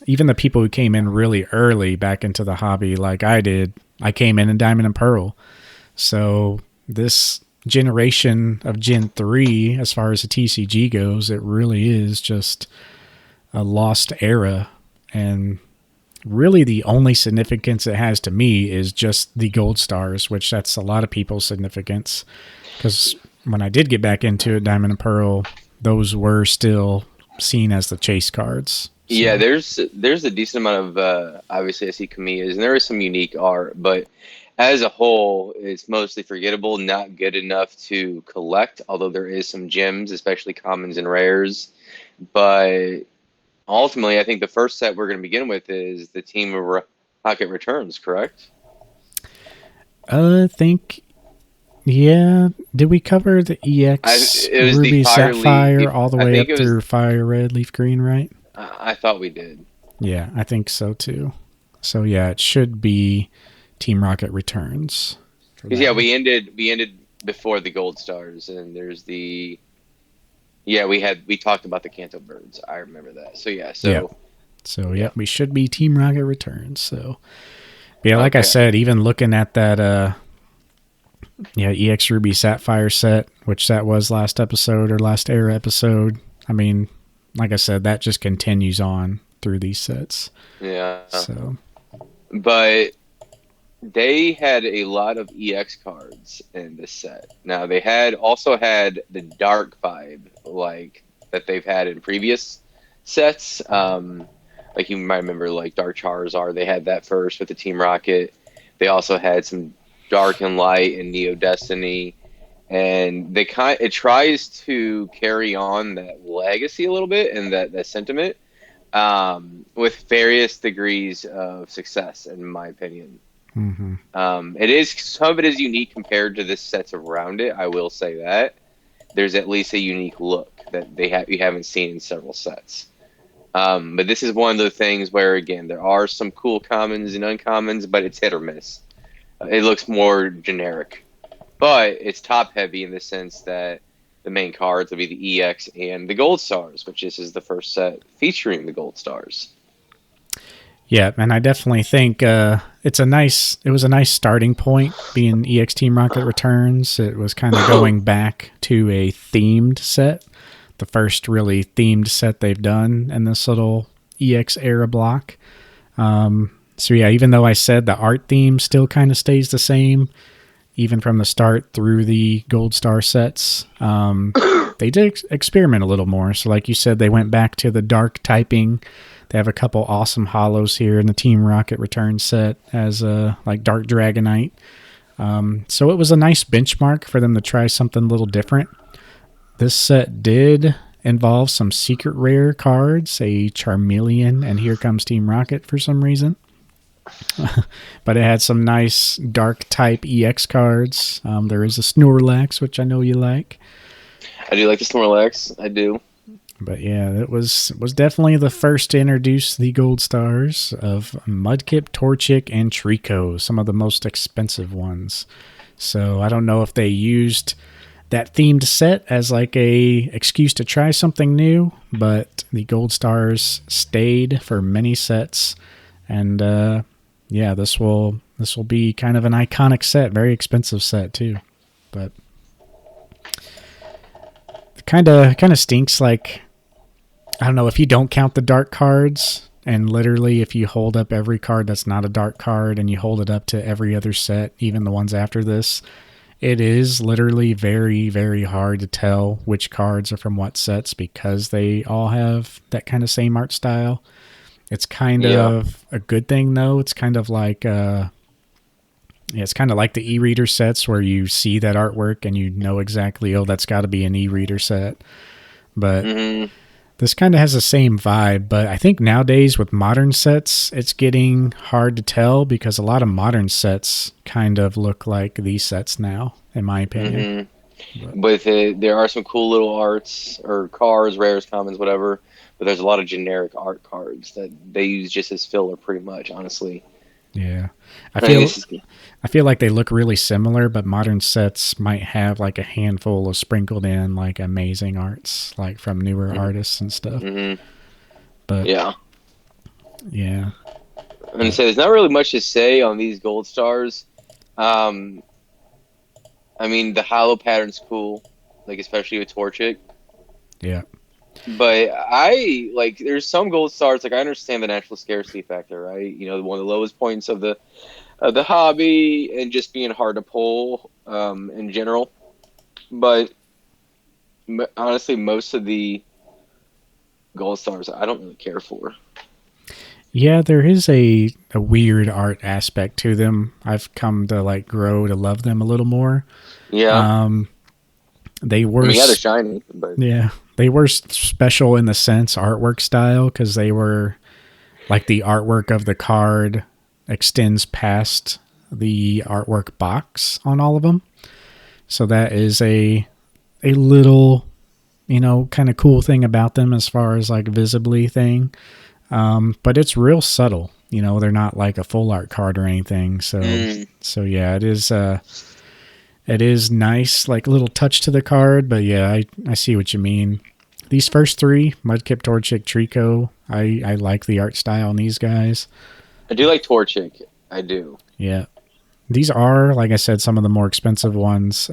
[SPEAKER 1] even the people who came in really early back into the hobby, like I did, I came in Diamond and Pearl. So this generation of Gen 3, as far as the TCG goes, it really is just a lost era. And really the only significance it has to me is just the Gold Stars, which that's a lot of people's significance. Because when I did get back into it, Diamond and Pearl, those were still seen as the chase cards. So.
[SPEAKER 2] Yeah, there's a decent amount of obviously I see Camillas, and there is some unique art, but as a whole, it's mostly forgettable, not good enough to collect, although there is some gems, especially commons and rares. But ultimately, I think the first set we're going to begin with is the Team of Rocket Returns, correct?
[SPEAKER 1] I think, yeah. Did we cover the EX Ruby Sapphire all the way up through Fire Red, Leaf Green, right?
[SPEAKER 2] I thought we did.
[SPEAKER 1] Yeah, I think so too. So yeah, it should be Team Rocket Returns.
[SPEAKER 2] Because yeah, we ended before the Gold Stars, and there's the we talked about the Kanto Birds. I remember that.
[SPEAKER 1] We should be Team Rocket Returns. So yeah, like I said, even looking at that EX Ruby Sapphire set, which that was last episode or last era episode. I mean, like I said, that just continues on through these sets.
[SPEAKER 2] Yeah.
[SPEAKER 1] So,
[SPEAKER 2] but they had a lot of EX cards in this set. Now they also had the dark vibe like that they've had in previous sets. Like you might remember, like Dark Charizard, they had that first with the Team Rocket. They also had some Dark and Light and Neo Destiny, and it tries to carry on that legacy a little bit and that sentiment, with various degrees of success, in my opinion.
[SPEAKER 1] Mm-hmm.
[SPEAKER 2] Some of it is unique compared to the sets around it. I will say that there's at least a unique look that you haven't seen in several sets. But this is one of the things where, again, there are some cool commons and uncommons, but it's hit or miss. It looks more generic, but it's top heavy in the sense that the main cards will be the EX and the Gold Stars, which this is the first set featuring the Gold Stars.
[SPEAKER 1] Yeah, and I definitely think it was a nice starting point being EX Team Rocket Returns. It was kind of going back to a themed set, the first really themed set they've done in this little EX era block. So yeah, even though I said the art theme still kind of stays the same, even from the start through the Gold Star sets, they did experiment a little more. So like you said, they went back to the dark typing. They have a couple awesome holos here in the Team Rocket Return set as like Dark Dragonite. So it was a nice benchmark for them to try something a little different. This set did involve some secret rare cards, a Charmeleon, and Here Comes Team Rocket for some reason. But it had some nice dark type EX cards. There is a Snorlax, which I know you like.
[SPEAKER 2] I do like the Snorlax. I do.
[SPEAKER 1] But yeah, it was definitely the first to introduce the Gold Stars of Mudkip, Torchic, and Trico, some of the most expensive ones. So I don't know if they used that themed set as like a excuse to try something new, but the Gold Stars stayed for many sets, and yeah, this will be kind of an iconic set, very expensive set too, but kind of stinks. Like, I don't know, if you don't count the dark cards, and literally if you hold up every card that's not a dark card and you hold it up to every other set, even the ones after this, it is literally very, very hard to tell which cards are from what sets because they all have that kind of same art style. It's kind of a good thing though. It's kind of like it's kind of like the e-reader sets where you see that artwork and you know exactly, oh, that's got to be an e-reader set. But this kind of has the same vibe, but I think nowadays with modern sets, it's getting hard to tell because a lot of modern sets kind of look like these sets now, in my opinion.
[SPEAKER 2] With it, there are some cool little arts or cards, rares, commons, whatever, but there's a lot of generic art cards that they use just as filler, pretty much, honestly.
[SPEAKER 1] Yeah. I feel like they look really similar, but modern sets might have like a handful of sprinkled in like amazing arts, like from newer artists and stuff. But
[SPEAKER 2] yeah.
[SPEAKER 1] And
[SPEAKER 2] so there's not really much to say on these Gold Stars. I mean, the hollow pattern's cool, like especially with Torchic.
[SPEAKER 1] Yeah.
[SPEAKER 2] But there's some Gold Stars, like I understand the natural scarcity factor, right? You know, one of the lowest points of the hobby and just being hard to pull in general. But honestly, most of the Gold Stars I don't really care for.
[SPEAKER 1] Yeah, there is a weird art aspect to them. I've come to like grow to love them a little more.
[SPEAKER 2] Yeah.
[SPEAKER 1] They were
[SPEAKER 2] they're shiny, but
[SPEAKER 1] yeah, they were special in the sense artwork style because they were like the artwork of the card extends past the artwork box on all of them. So that is a little, kind of cool thing about them as far as like visibly thing. But it's real subtle. They're not like a full art card or anything. So yeah, it is nice, like a little touch to the card, but yeah, I see what you mean. These first three, Mudkip, Torchic, Trico, I like the art style on these guys.
[SPEAKER 2] I do like Torchic. I do.
[SPEAKER 1] Yeah. These are, like I said, some of the more expensive ones.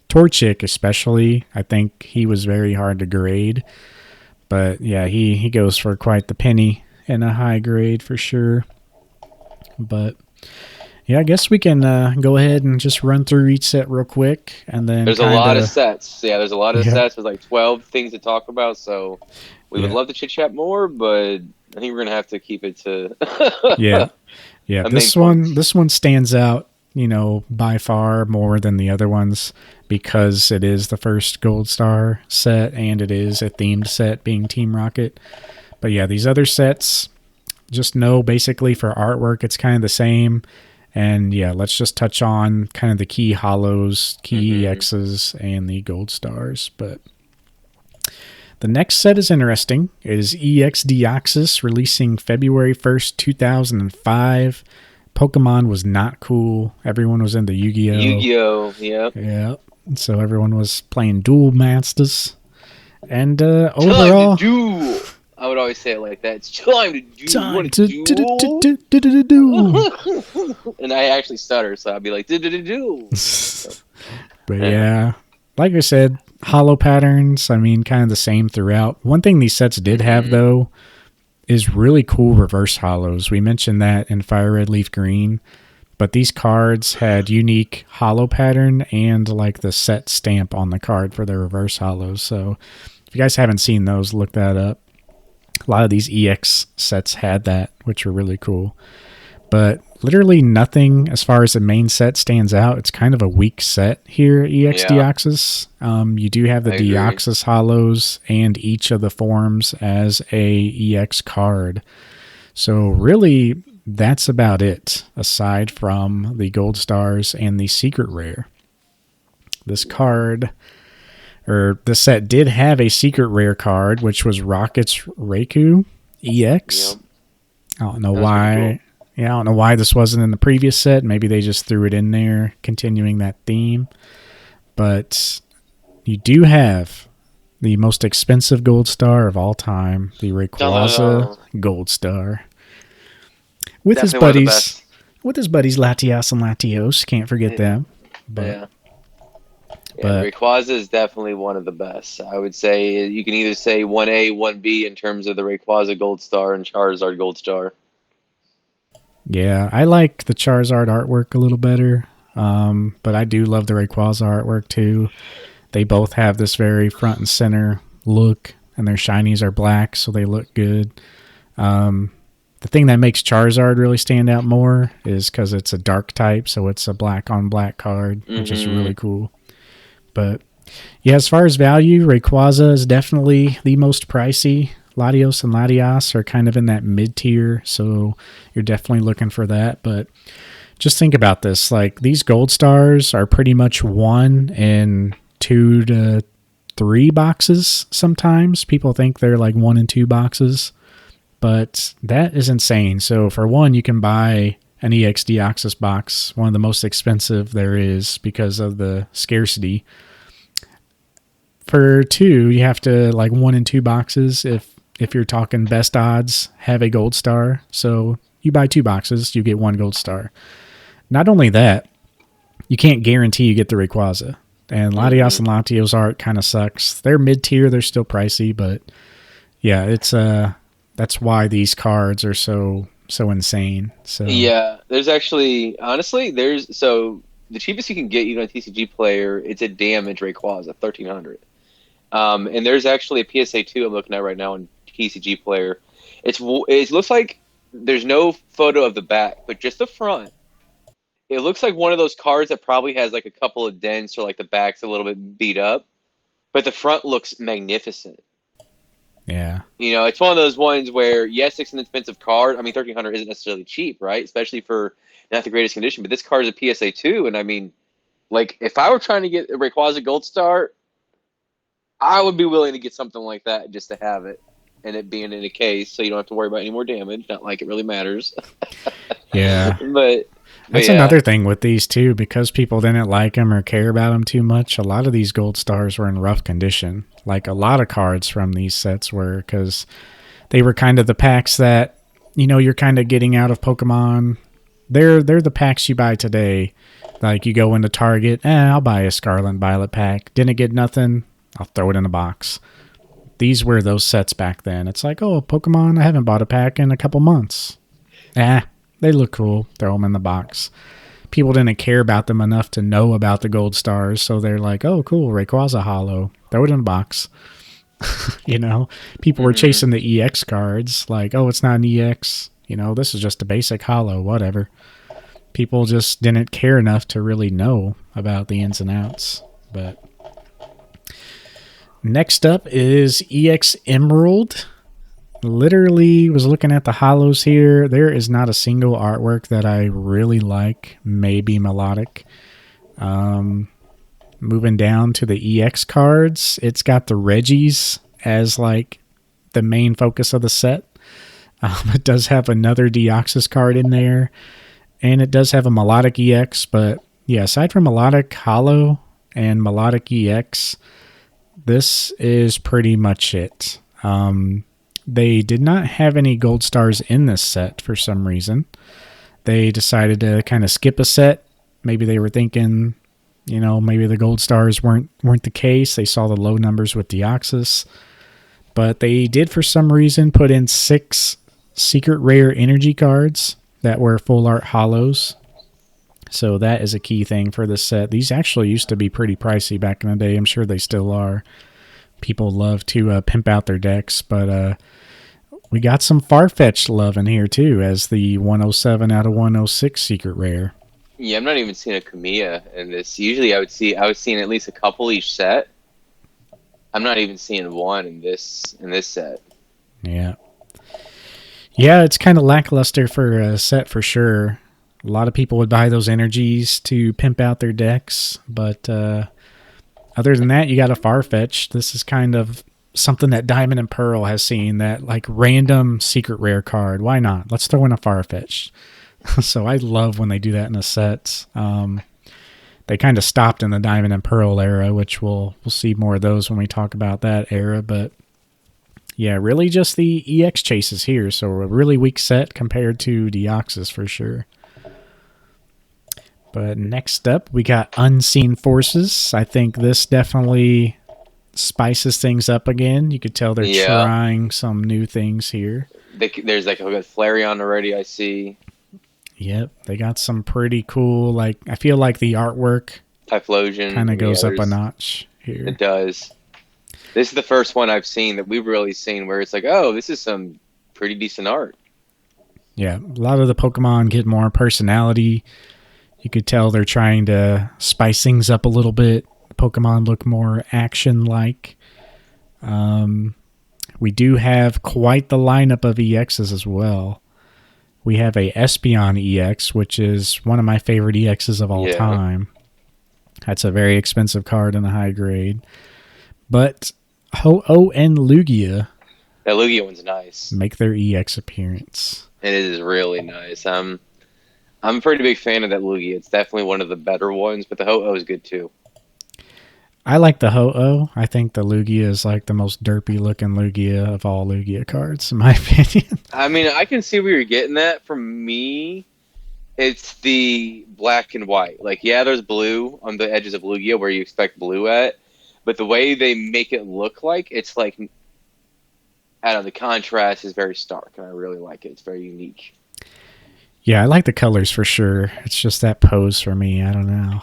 [SPEAKER 1] Torchic especially, I think he was very hard to grade. But yeah, he goes for quite the penny in a high grade for sure. But yeah, I guess we can go ahead and just run through each set real quick, and then
[SPEAKER 2] there's a lot of sets. Yeah, there's a lot of sets. There's like 12 things to talk about, so we would love to chit chat more, but I think we're gonna have to keep it to
[SPEAKER 1] Yeah. Yeah.
[SPEAKER 2] a main point.
[SPEAKER 1] This one stands out, by far more than the other ones because it is the first Gold Star set and it is a themed set being Team Rocket. But yeah, these other sets, just know basically for artwork, it's kind of the same. And yeah, let's just touch on kind of the key hollows, key EXs, and the Gold Stars. But the next set is interesting. It is EX Deoxys, releasing February 1st, 2005. Pokemon was not cool. Everyone was into Yu-Gi-Oh!
[SPEAKER 2] Yu-Gi-Oh! Yep.
[SPEAKER 1] Yeah. So everyone was playing Duel Masters. And
[SPEAKER 2] Time
[SPEAKER 1] overall...
[SPEAKER 2] to duel! I would always say it like that. It's time to duel.
[SPEAKER 1] Time
[SPEAKER 2] to
[SPEAKER 1] duel!
[SPEAKER 2] And I actually stutter, so I'd be like, duel.
[SPEAKER 1] But yeah, like I said, hollow patterns, I mean, kind of the same throughout. One thing these sets did have, though, is really cool reverse hollows. We mentioned that in Fire Red Leaf Green, but these cards had unique hollow pattern and like the set stamp on the card for their reverse hollows. So if you guys haven't seen those, look that up. A lot of these EX sets had that, which were really cool. But literally nothing as far as the main set stands out. It's kind of a weak set here, EX Deoxys. You do have the Deoxys hollows and each of the forms as a EX card. So really, that's about it, aside from the Gold Stars and the Secret Rare. This card, or the set did have a Secret Rare card, which was Rocket's Raikou EX.
[SPEAKER 2] Yep.
[SPEAKER 1] I don't know why. Yeah, I don't know why this wasn't in the previous set. Maybe they just threw it in there, continuing that theme. But you do have the most expensive Gold Star of all time, the Rayquaza Gold Star. With
[SPEAKER 2] Definitely
[SPEAKER 1] his buddies Latias and Latios. Can't forget them. But,
[SPEAKER 2] but Rayquaza is definitely one of the best. I would say you can either say 1A, 1B in terms of the Rayquaza Gold Star and Charizard Gold Star.
[SPEAKER 1] Yeah, I like the Charizard artwork a little better, but I do love the Rayquaza artwork too. They both have this very front and center look, and their shinies are black, so they look good. The thing that makes Charizard really stand out more is because it's a dark type, so it's a black on black card, which is really cool. But yeah, as far as value, Rayquaza is definitely the most pricey. Latios and Latias are kind of in that mid-tier, so you're definitely looking for that. But just think about this. Like, these Gold Stars are pretty much 1 in 2 to 3 boxes sometimes. People think they're like 1 in 2 boxes, but that is insane. So for one, you can buy an EX Deoxys box, one of the most expensive there is because of the scarcity. For 2, you have to like 1 in 2 boxes if you're talking best odds, have a Gold Star. So you buy 2 boxes, you get 1 Gold Star. Not only that, you can't guarantee you get the Rayquaza. And Latias and Latios art kind of sucks. They're mid-tier, they're still pricey, but yeah, it's that's why these cards are so insane. So
[SPEAKER 2] yeah, there's actually honestly so the cheapest you can get even on TCG Player, it's a damage Rayquaza, 1,300. And there's actually a PSA 2 I'm looking at right now on TCG Player. It looks like there's no photo of the back, but just the front. It looks like one of those cards that probably has like a couple of dents or like the back's a little bit beat up, but the front looks magnificent.
[SPEAKER 1] Yeah.
[SPEAKER 2] It's one of those ones where, yes, it's an expensive card. I mean, 1,300 isn't necessarily cheap, right? Especially for not the greatest condition, but this card is a PSA 2, and I mean, like, if I were trying to get a Rayquaza Gold Star, I would be willing to get something like that just to have it, and it being in a case, so you don't have to worry about any more damage. Not like it really matters.
[SPEAKER 1] Yeah.
[SPEAKER 2] But
[SPEAKER 1] that's another thing with these too, because people didn't like them or care about them too much. A lot of these Gold Stars were in rough condition. Like a lot of cards from these sets were, because they were kind of the packs that, you're kind of getting out of Pokemon. They're the packs you buy today. Like you go into Target, I'll buy a Scarlet and Violet pack. Didn't get nothing, I'll throw it in a box. These were those sets back then. It's like, oh, Pokemon, I haven't bought a pack in a couple months. They look cool. Throw them in the box. People didn't care about them enough to know about the Gold Stars, so they're like, oh, cool, Rayquaza Hollow. Throw it in a box. You know, people were
[SPEAKER 2] Mm-hmm.
[SPEAKER 1] chasing the EX cards, like, oh, it's not an EX. You know, this is just a basic holo, whatever. People just didn't care enough to really know about the ins and outs. But next up is EX Emerald. Literally was looking at the holos here. There is not a single artwork that I really like. Maybe Melodic. Moving down to the EX cards, it's got the Reggies as like the main focus of the set. It does have another Deoxys card in there, and it does have a Melodic EX. But yeah, aside from Melodic Holo and Melodic EX, this is pretty much it. They did not have any gold stars in this set for some reason. They decided to kind of skip a set. Maybe they were thinking, you know, maybe the gold stars weren't the case. They saw the low numbers with Deoxys. But they did, for some reason, put in 6 secret rare energy cards that were full art holos. So that is a key thing for this set. These actually used to be pretty pricey back in the day. I'm sure they still are. People love to pimp out their decks, but we got some Farfetch'd love in here too, as the 107 out of 106 secret rare.
[SPEAKER 2] Yeah, I'm not even seeing a Kamiya in this. Usually I was seeing at least a couple each set. I'm not even seeing one in this set.
[SPEAKER 1] Yeah. Yeah, it's kind of lackluster for a set for sure. A lot of people would buy those energies to pimp out their decks, but other than that, you got a Farfetch'd. This is kind of something that Diamond and Pearl has seen, that like random secret rare card. Why not? Let's throw in a Farfetch'd. So I love when they do that in the sets. They kind of stopped in the Diamond and Pearl era, which we'll see more of those when we talk about that era. But yeah, really just the EX chases here. So a really weak set compared to Deoxys for sure. But next up, we got Unseen Forces. I think this definitely spices things up again. You could tell they're trying some new things here.
[SPEAKER 2] There's like a Flareon already, I see.
[SPEAKER 1] Yep, they got some pretty cool, like, I feel like the artwork
[SPEAKER 2] Typhlosion
[SPEAKER 1] kind of goes up a notch here.
[SPEAKER 2] It does. This is the first one I've seen that we've really seen where it's like, oh, this is some pretty decent art.
[SPEAKER 1] Yeah, a lot of the Pokemon get more personality. You could tell they're trying to spice things up a little bit. Pokemon look more action-like. We do have quite the lineup of EXs as well. We have a Espeon EX, which is one of my favorite EXs of all time. That's a very expensive card in a high grade. But Ho-Oh and Lugia,
[SPEAKER 2] that Lugia one's nice,
[SPEAKER 1] make their EX appearance.
[SPEAKER 2] It is really nice. I'm a pretty big fan of that Lugia. It's definitely one of the better ones, but the Ho-Oh is good too.
[SPEAKER 1] I like the Ho-Oh. I think the Lugia is like the most derpy looking Lugia of all Lugia cards, in my opinion.
[SPEAKER 2] I mean, I can see where you're getting that. For me, it's the black and white. Like, yeah, there's blue on the edges of Lugia where you expect blue at, but the way they make it look like, it's like, I don't know, the contrast is very stark, and I really like it. It's very unique.
[SPEAKER 1] Yeah, I like the colors for sure. It's just that pose for me. I don't know.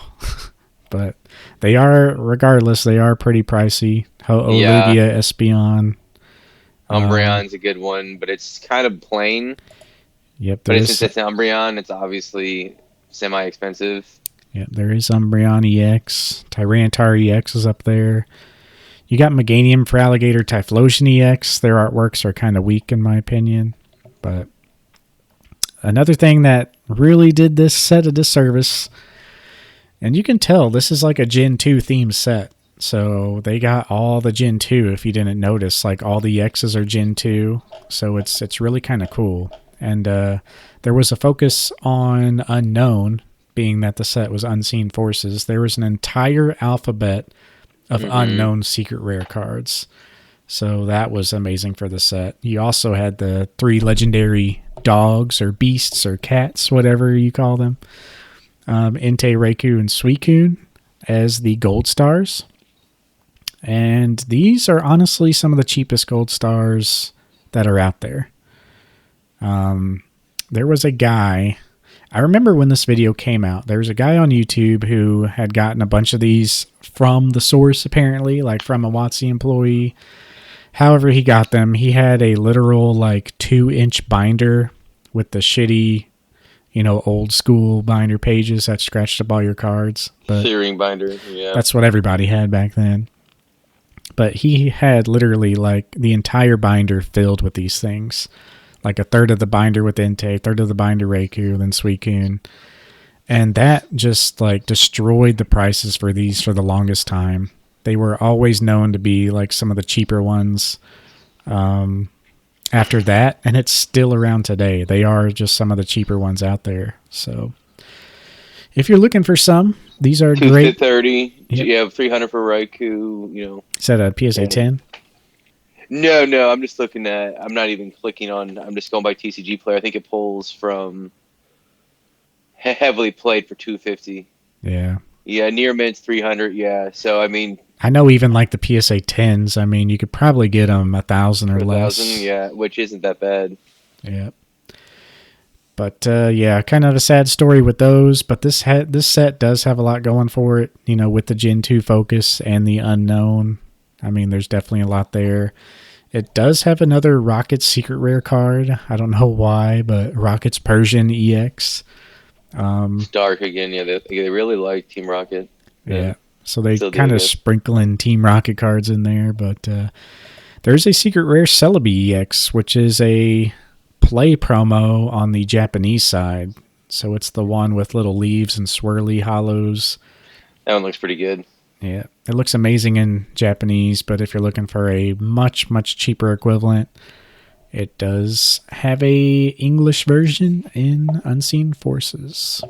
[SPEAKER 1] But they are, regardless, they are pretty pricey. Ho-Oh, Lugia, Espeon.
[SPEAKER 2] Umbreon's a good one, but it's kind of plain.
[SPEAKER 1] Yep.
[SPEAKER 2] But since it's Umbreon, it's obviously semi-expensive.
[SPEAKER 1] Yeah, there is Umbreon EX. Tyranitar EX is up there. You got Meganium for Alligator, Typhlosion EX. Their artworks are kind of weak in my opinion. But another thing that really did this set a disservice, and you can tell this is like a Gen 2 themed set. So they got all the Gen 2, if you didn't notice. Like all the X's are Gen 2. So it's really kind of cool. And there was a focus on Unknown, being that the set was Unseen Forces. There was an entire alphabet of unknown secret rare cards. So that was amazing for the set. You also had the 3 legendary dogs or beasts or cats, whatever you call them. Entei, Raikou, and Suicune as the gold stars. And these are honestly some of the cheapest gold stars that are out there. There was a guy, I remember when this video came out, there was a guy on YouTube who had gotten a bunch of these from the source, apparently, like from a WotC employee. however he got them, he had a literal like 2-inch binder with the shitty, old school binder pages that scratched up all your cards. But
[SPEAKER 2] Searing binder, yeah.
[SPEAKER 1] that's what everybody had back then. But he had literally like the entire binder filled with these things. Like a third of the binder with Entei, a third of the binder Raikou, then Suicune. And that just like destroyed the prices for these for the longest time. They were always known to be like some of the cheaper ones after that. And it's still around today. They are just some of the cheaper ones out there. So if you're looking for some, these are great.
[SPEAKER 2] 230. Yep. You have 300 for Raikou,
[SPEAKER 1] Is that a PSA 10?
[SPEAKER 2] No. I'm just looking at. I'm not even clicking on. I'm just going by TCG player. I think it pulls from heavily played for 250.
[SPEAKER 1] Yeah.
[SPEAKER 2] Yeah, near mint's 300. Yeah. So I mean,
[SPEAKER 1] I know even like the PSA 10s. I mean, you could probably get them 1,000 or less.
[SPEAKER 2] 1,000, yeah, which isn't that bad.
[SPEAKER 1] Yeah. But yeah, kind of a sad story with those. But this set does have a lot going for it. With the Gen 2 focus and the unknown. I mean, there's definitely a lot there. It does have another Rocket's secret rare card. I don't know why, but Rocket's Persian EX.
[SPEAKER 2] It's dark again. Yeah, they really like Team Rocket.
[SPEAKER 1] Yeah. So they kind of sprinkle in Team Rocket cards in there. But there's a secret rare Celebi EX, which is a play promo on the Japanese side. So it's the one with little leaves and swirly hollows.
[SPEAKER 2] That one looks pretty good.
[SPEAKER 1] Yeah, it looks amazing in Japanese, but if you're looking for a much, much cheaper equivalent, it does have a English version in Unseen Forces.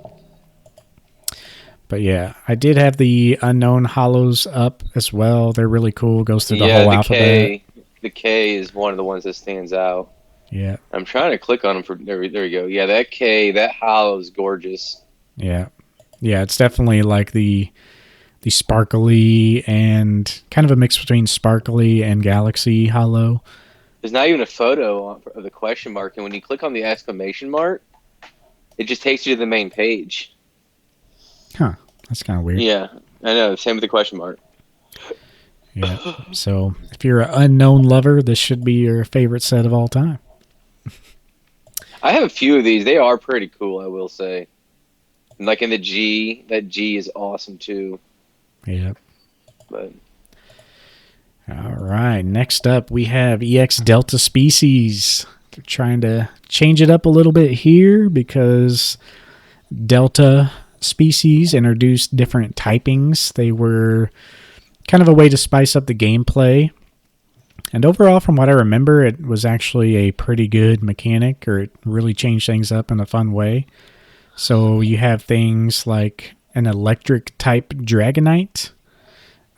[SPEAKER 1] But yeah, I did have the Unknown Hollows up as well. They're really cool. Goes through the whole alphabet.
[SPEAKER 2] The K is one of the ones that stands out.
[SPEAKER 1] Yeah.
[SPEAKER 2] I'm trying to click on them for there we go. Yeah, that K, that hollow is gorgeous.
[SPEAKER 1] Yeah. Yeah, it's definitely like the sparkly and kind of a mix between sparkly and galaxy hollow.
[SPEAKER 2] There's not even a photo of the question mark, and when you click on the exclamation mark, it just takes you to the main page.
[SPEAKER 1] Huh. That's kind of weird.
[SPEAKER 2] Yeah, I know. Same with the question mark.
[SPEAKER 1] Yeah. So if you're an Unknown lover, this should be your favorite set of all time.
[SPEAKER 2] I have a few of these. They are pretty cool, I will say. Like in the G, that G is awesome too.
[SPEAKER 1] Yeah.
[SPEAKER 2] But
[SPEAKER 1] all right. Next up, we have EX Delta Species. They're trying to change it up a little bit here because Delta Species introduced different typings. They were kind of a way to spice up the gameplay. And overall, from what I remember, it was actually a pretty good mechanic, or it really changed things up in a fun way. So you have things like an electric type Dragonite.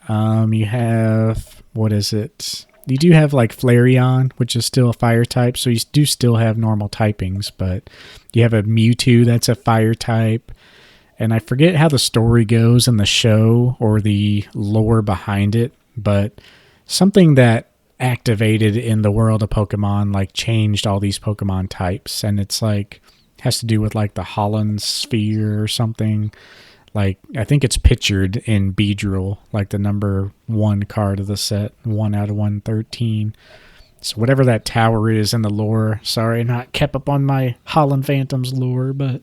[SPEAKER 1] You have, what is it? You do have like Flareon, which is still a fire type. So you do still have normal typings, but you have a Mewtwo that's a fire type. And I forget how the story goes in the show or the lore behind it, but something that activated in the world of Pokemon like changed all these Pokemon types. And it's like, has to do with like the Holland Sphere or something. Like, I think it's pictured in Beedrill, like the number 1 card of the set, 1 out of 113. So whatever that tower is in the lore, sorry, not kept up on my Holland Phantoms lore, but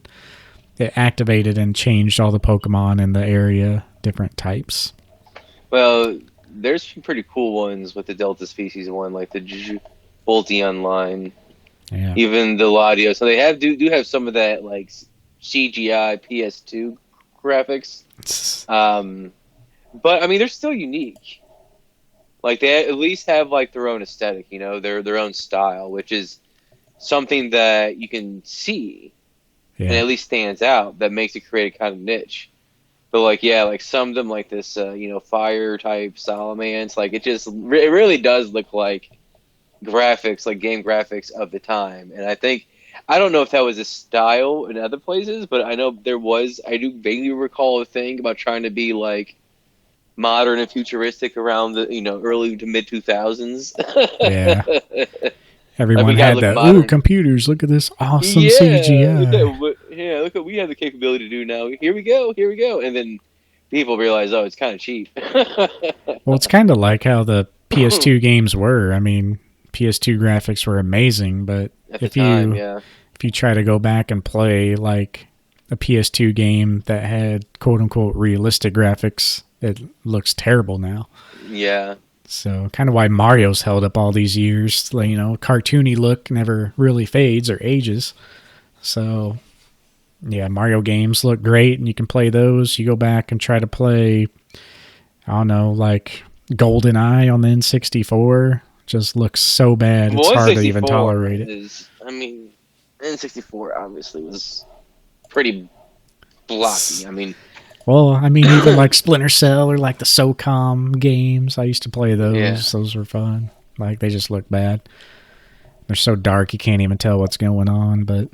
[SPEAKER 1] it activated and changed all the Pokemon in the area, different types.
[SPEAKER 2] Well, there's some pretty cool ones with the Delta Species one, like the Volteon line.
[SPEAKER 1] Yeah.
[SPEAKER 2] Even the Latios. So they do have some of that like CGI PS2 graphics. But I mean, they're still unique. Like they at least have like their own aesthetic, their own style, which is something that you can see and at least stands out. That makes it create a kind of niche. But like some of them, like this, fire type Salamence, like it really does look like graphics, like game graphics of the time. And I don't know if that was a style in other places, but I know I do vaguely recall a thing about trying to be like modern and futuristic around the, early to mid 2000s.
[SPEAKER 1] Yeah. Everyone had that, ooh, computers, look at this awesome CGI.
[SPEAKER 2] Look what we have the capability to do now. Here we go. And then people realize, oh, it's kind of cheap.
[SPEAKER 1] Well, it's kind of like how the PS2 games were. I mean, PS2 graphics were amazing, but
[SPEAKER 2] At the time, yeah.
[SPEAKER 1] if you try to go back and play like a PS2 game that had quote unquote realistic graphics, it looks terrible now.
[SPEAKER 2] Yeah.
[SPEAKER 1] So kind of why Mario's held up all these years. Like, cartoony look never really fades or ages. So yeah, Mario games look great and you can play those. You go back and try to play, I don't know, like GoldenEye on the N64. Just looks so bad. It's
[SPEAKER 2] Well,
[SPEAKER 1] hard to even
[SPEAKER 2] N64
[SPEAKER 1] tolerate it.
[SPEAKER 2] N64 obviously was pretty blocky.
[SPEAKER 1] Well, I mean, even like Splinter Cell or like the SOCOM games, I used to play those.
[SPEAKER 2] Yeah.
[SPEAKER 1] Those were fun. Like, they just look bad. They're so dark, you can't even tell what's going on. But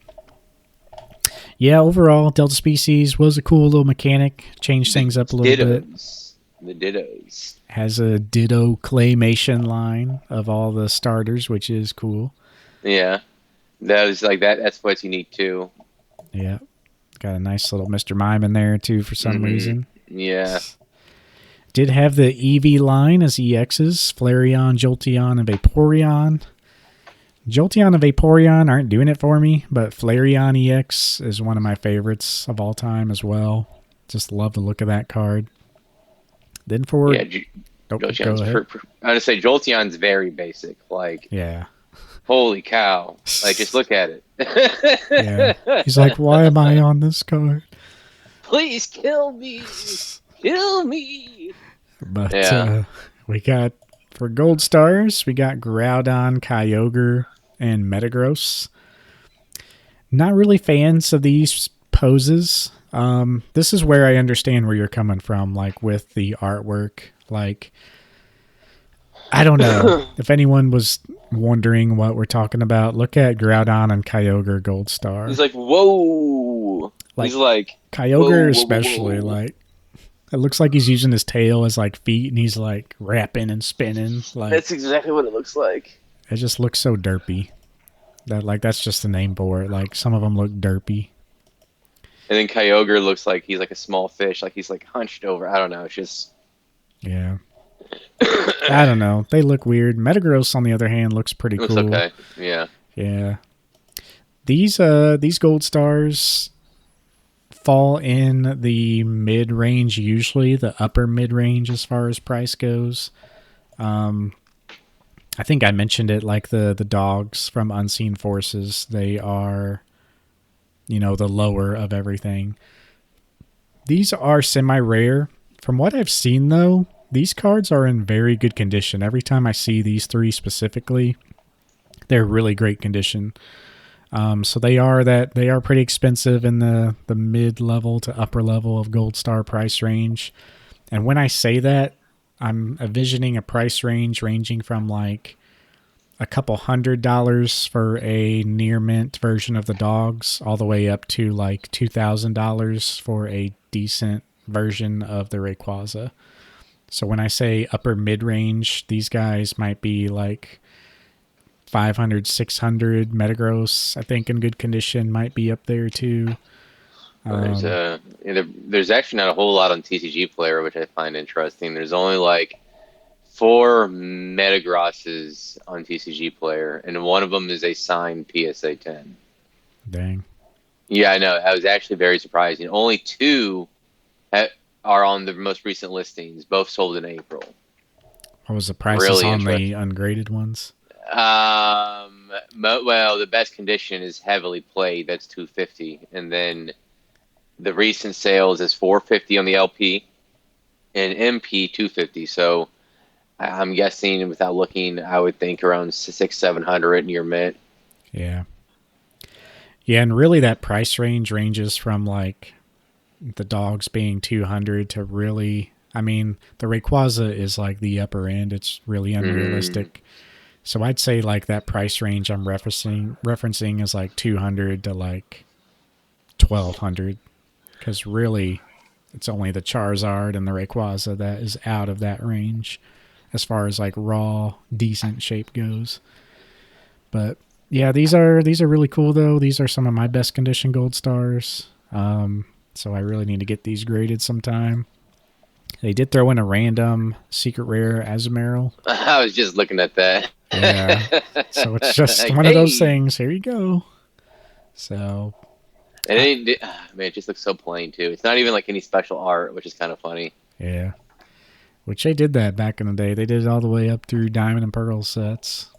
[SPEAKER 1] yeah, overall, Delta Species was a cool little mechanic. Changed things up a little bit.
[SPEAKER 2] The Dittos.
[SPEAKER 1] Has a Ditto claymation line of all the starters, which is cool.
[SPEAKER 2] Yeah. That was like that. That's what's unique too.
[SPEAKER 1] Yeah. Got a nice little Mr. Mime in there too for some reason.
[SPEAKER 2] Yeah.
[SPEAKER 1] Did have the Eevee line as EXs. Flareon, Jolteon, and Vaporeon. Jolteon and Vaporeon aren't doing it for me, but Flareon EX is one of my favorites of all time as well. Just love the look of that card. Then for...
[SPEAKER 2] Yeah, go ahead. I'm going to say Jolteon's very basic. Like,
[SPEAKER 1] yeah.
[SPEAKER 2] Holy cow. Like, just look at it.
[SPEAKER 1] Yeah. He's like, why am I on this card?
[SPEAKER 2] Please kill me. Kill me.
[SPEAKER 1] But we got, for gold stars, we got Groudon, Kyogre, and Metagross. Not really fans of these poses. This is where I understand where you're coming from, like with the artwork. Like, I don't know if anyone was wondering what we're talking about. Look at Groudon and Kyogre Gold Star.
[SPEAKER 2] He's like, whoa.
[SPEAKER 1] Like,
[SPEAKER 2] he's like
[SPEAKER 1] Kyogre,
[SPEAKER 2] whoa,
[SPEAKER 1] especially.
[SPEAKER 2] whoa.
[SPEAKER 1] Like, it looks like he's using his tail as like feet, and he's like rapping and spinning. Like,
[SPEAKER 2] that's exactly what it looks like.
[SPEAKER 1] It just looks so derpy. That's just the name for it. Like, some of them look derpy.
[SPEAKER 2] And then Kyogre looks like he's like a small fish, like he's like hunched over. I don't know. It's just
[SPEAKER 1] yeah. I don't know. They look weird. Metagross, on the other hand, looks pretty cool.
[SPEAKER 2] Looks okay. Yeah.
[SPEAKER 1] Yeah. These gold stars fall in the mid range usually, the upper mid range as far as price goes. I think I mentioned it, like the dogs from Unseen Forces. They are, the lower of everything. These are semi-rare. From what I've seen, though, these cards are in very good condition. Every time I see these three specifically, they're really great condition. So they are pretty expensive in the mid-level to upper level of Gold Star price range. And when I say that, I'm envisioning a price range ranging from like a couple $100 for a near mint version of the dogs all the way up to like $2,000 for a decent version of the Rayquaza. So when I say upper mid-range, these guys might be like 500, 600. Metagross, I think, in good condition, might be up there too.
[SPEAKER 2] There's actually not a whole lot on TCG Player, which I find interesting. There's only like 4 Metagrosses on TCG Player, and one of them is a signed PSA 10.
[SPEAKER 1] Dang.
[SPEAKER 2] Yeah, I know. I was actually very surprising. Only 2 are on the most recent listings, both sold in April.
[SPEAKER 1] What was the prices on the ungraded ones?
[SPEAKER 2] Well, the best condition is heavily played. That's $250, and then the recent sales is $450 on the LP, and MP $250. So I'm guessing, without looking, I would think around $600-700 near mint.
[SPEAKER 1] Yeah. Yeah, and really that price range ranges from like the dogs being 200 to really, I mean, the Rayquaza is like the upper end. It's really unrealistic. So I'd say like that price range I'm referencing is like 200 to like 1200, because really it's only the Charizard and the Rayquaza that is out of that range as far as like raw decent shape goes. But yeah, these are really cool though. These are some of my best condition gold stars. So I really need to get these graded sometime. They did throw in a random secret rare Azumarill.
[SPEAKER 2] I was just looking at that.
[SPEAKER 1] Yeah. So it's just
[SPEAKER 2] Like,
[SPEAKER 1] one of those
[SPEAKER 2] hey,
[SPEAKER 1] things. Here you go. So,
[SPEAKER 2] and man, it just looks so plain too. It's not even like any special art, which is kind of funny.
[SPEAKER 1] yeah. Which they did that back in the day. They did it all the way up through Diamond and Pearl sets.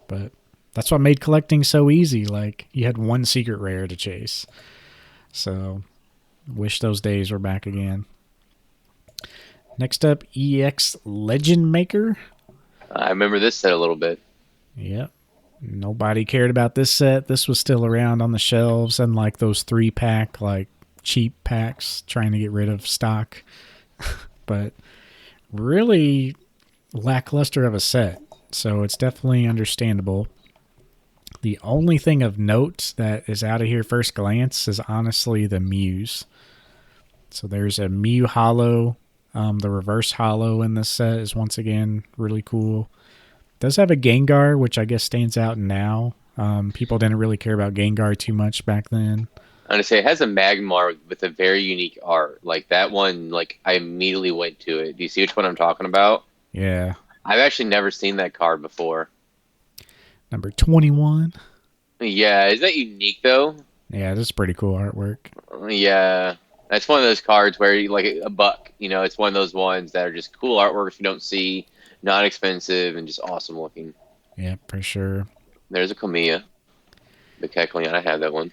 [SPEAKER 1] But that's what made collecting so easy. Like, you had one secret rare to chase. So, wish those days were back again. Next up, EX Legend Maker.
[SPEAKER 2] I remember this set a little bit.
[SPEAKER 1] Yep. Nobody cared about this set. This was still around on the shelves and like those 3-pack, like cheap packs trying to get rid of stock. But really lackluster of a set. So it's definitely understandable. The only thing of note that is out of here first glance is honestly the Mews. So there's a Mew Hollow. The reverse hollow in this set is once again really cool. Does have a Gengar, which I guess stands out now. People didn't really care about Gengar too much back then.
[SPEAKER 2] I'm gonna say it has a Magmar with a very unique art. Like that one, like I immediately went to it. Do you see which one I'm talking about?
[SPEAKER 1] Yeah.
[SPEAKER 2] I've actually never seen that card before.
[SPEAKER 1] Number 21.
[SPEAKER 2] Yeah, is that unique though?
[SPEAKER 1] Yeah, this is pretty cool artwork.
[SPEAKER 2] Yeah, that's one of those cards where you like a buck. You know, it's one of those ones that are just cool artworks you don't see, not expensive, and just awesome looking.
[SPEAKER 1] Yeah, for sure.
[SPEAKER 2] There's a Kamiya. The Kecleon, I have that one.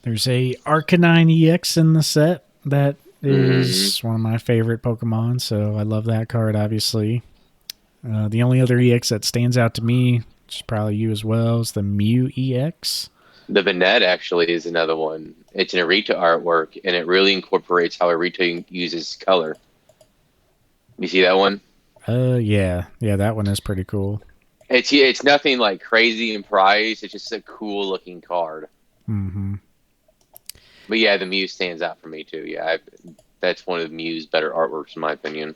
[SPEAKER 1] There's a Arcanine EX in the set that is one of my favorite Pokemon, so I love that card, obviously. The only other EX that stands out to me, which is probably you as well, is the Mew EX.
[SPEAKER 2] The Banette actually is another one. It's an Arita artwork, and it really incorporates how Arita uses color. You see that one?
[SPEAKER 1] Yeah, that one is pretty cool.
[SPEAKER 2] It's nothing like crazy in price. It's just a cool looking card.
[SPEAKER 1] Mm-hmm.
[SPEAKER 2] But yeah, the Mew stands out for me too. Yeah, that's one of the Mew's better artworks in my opinion.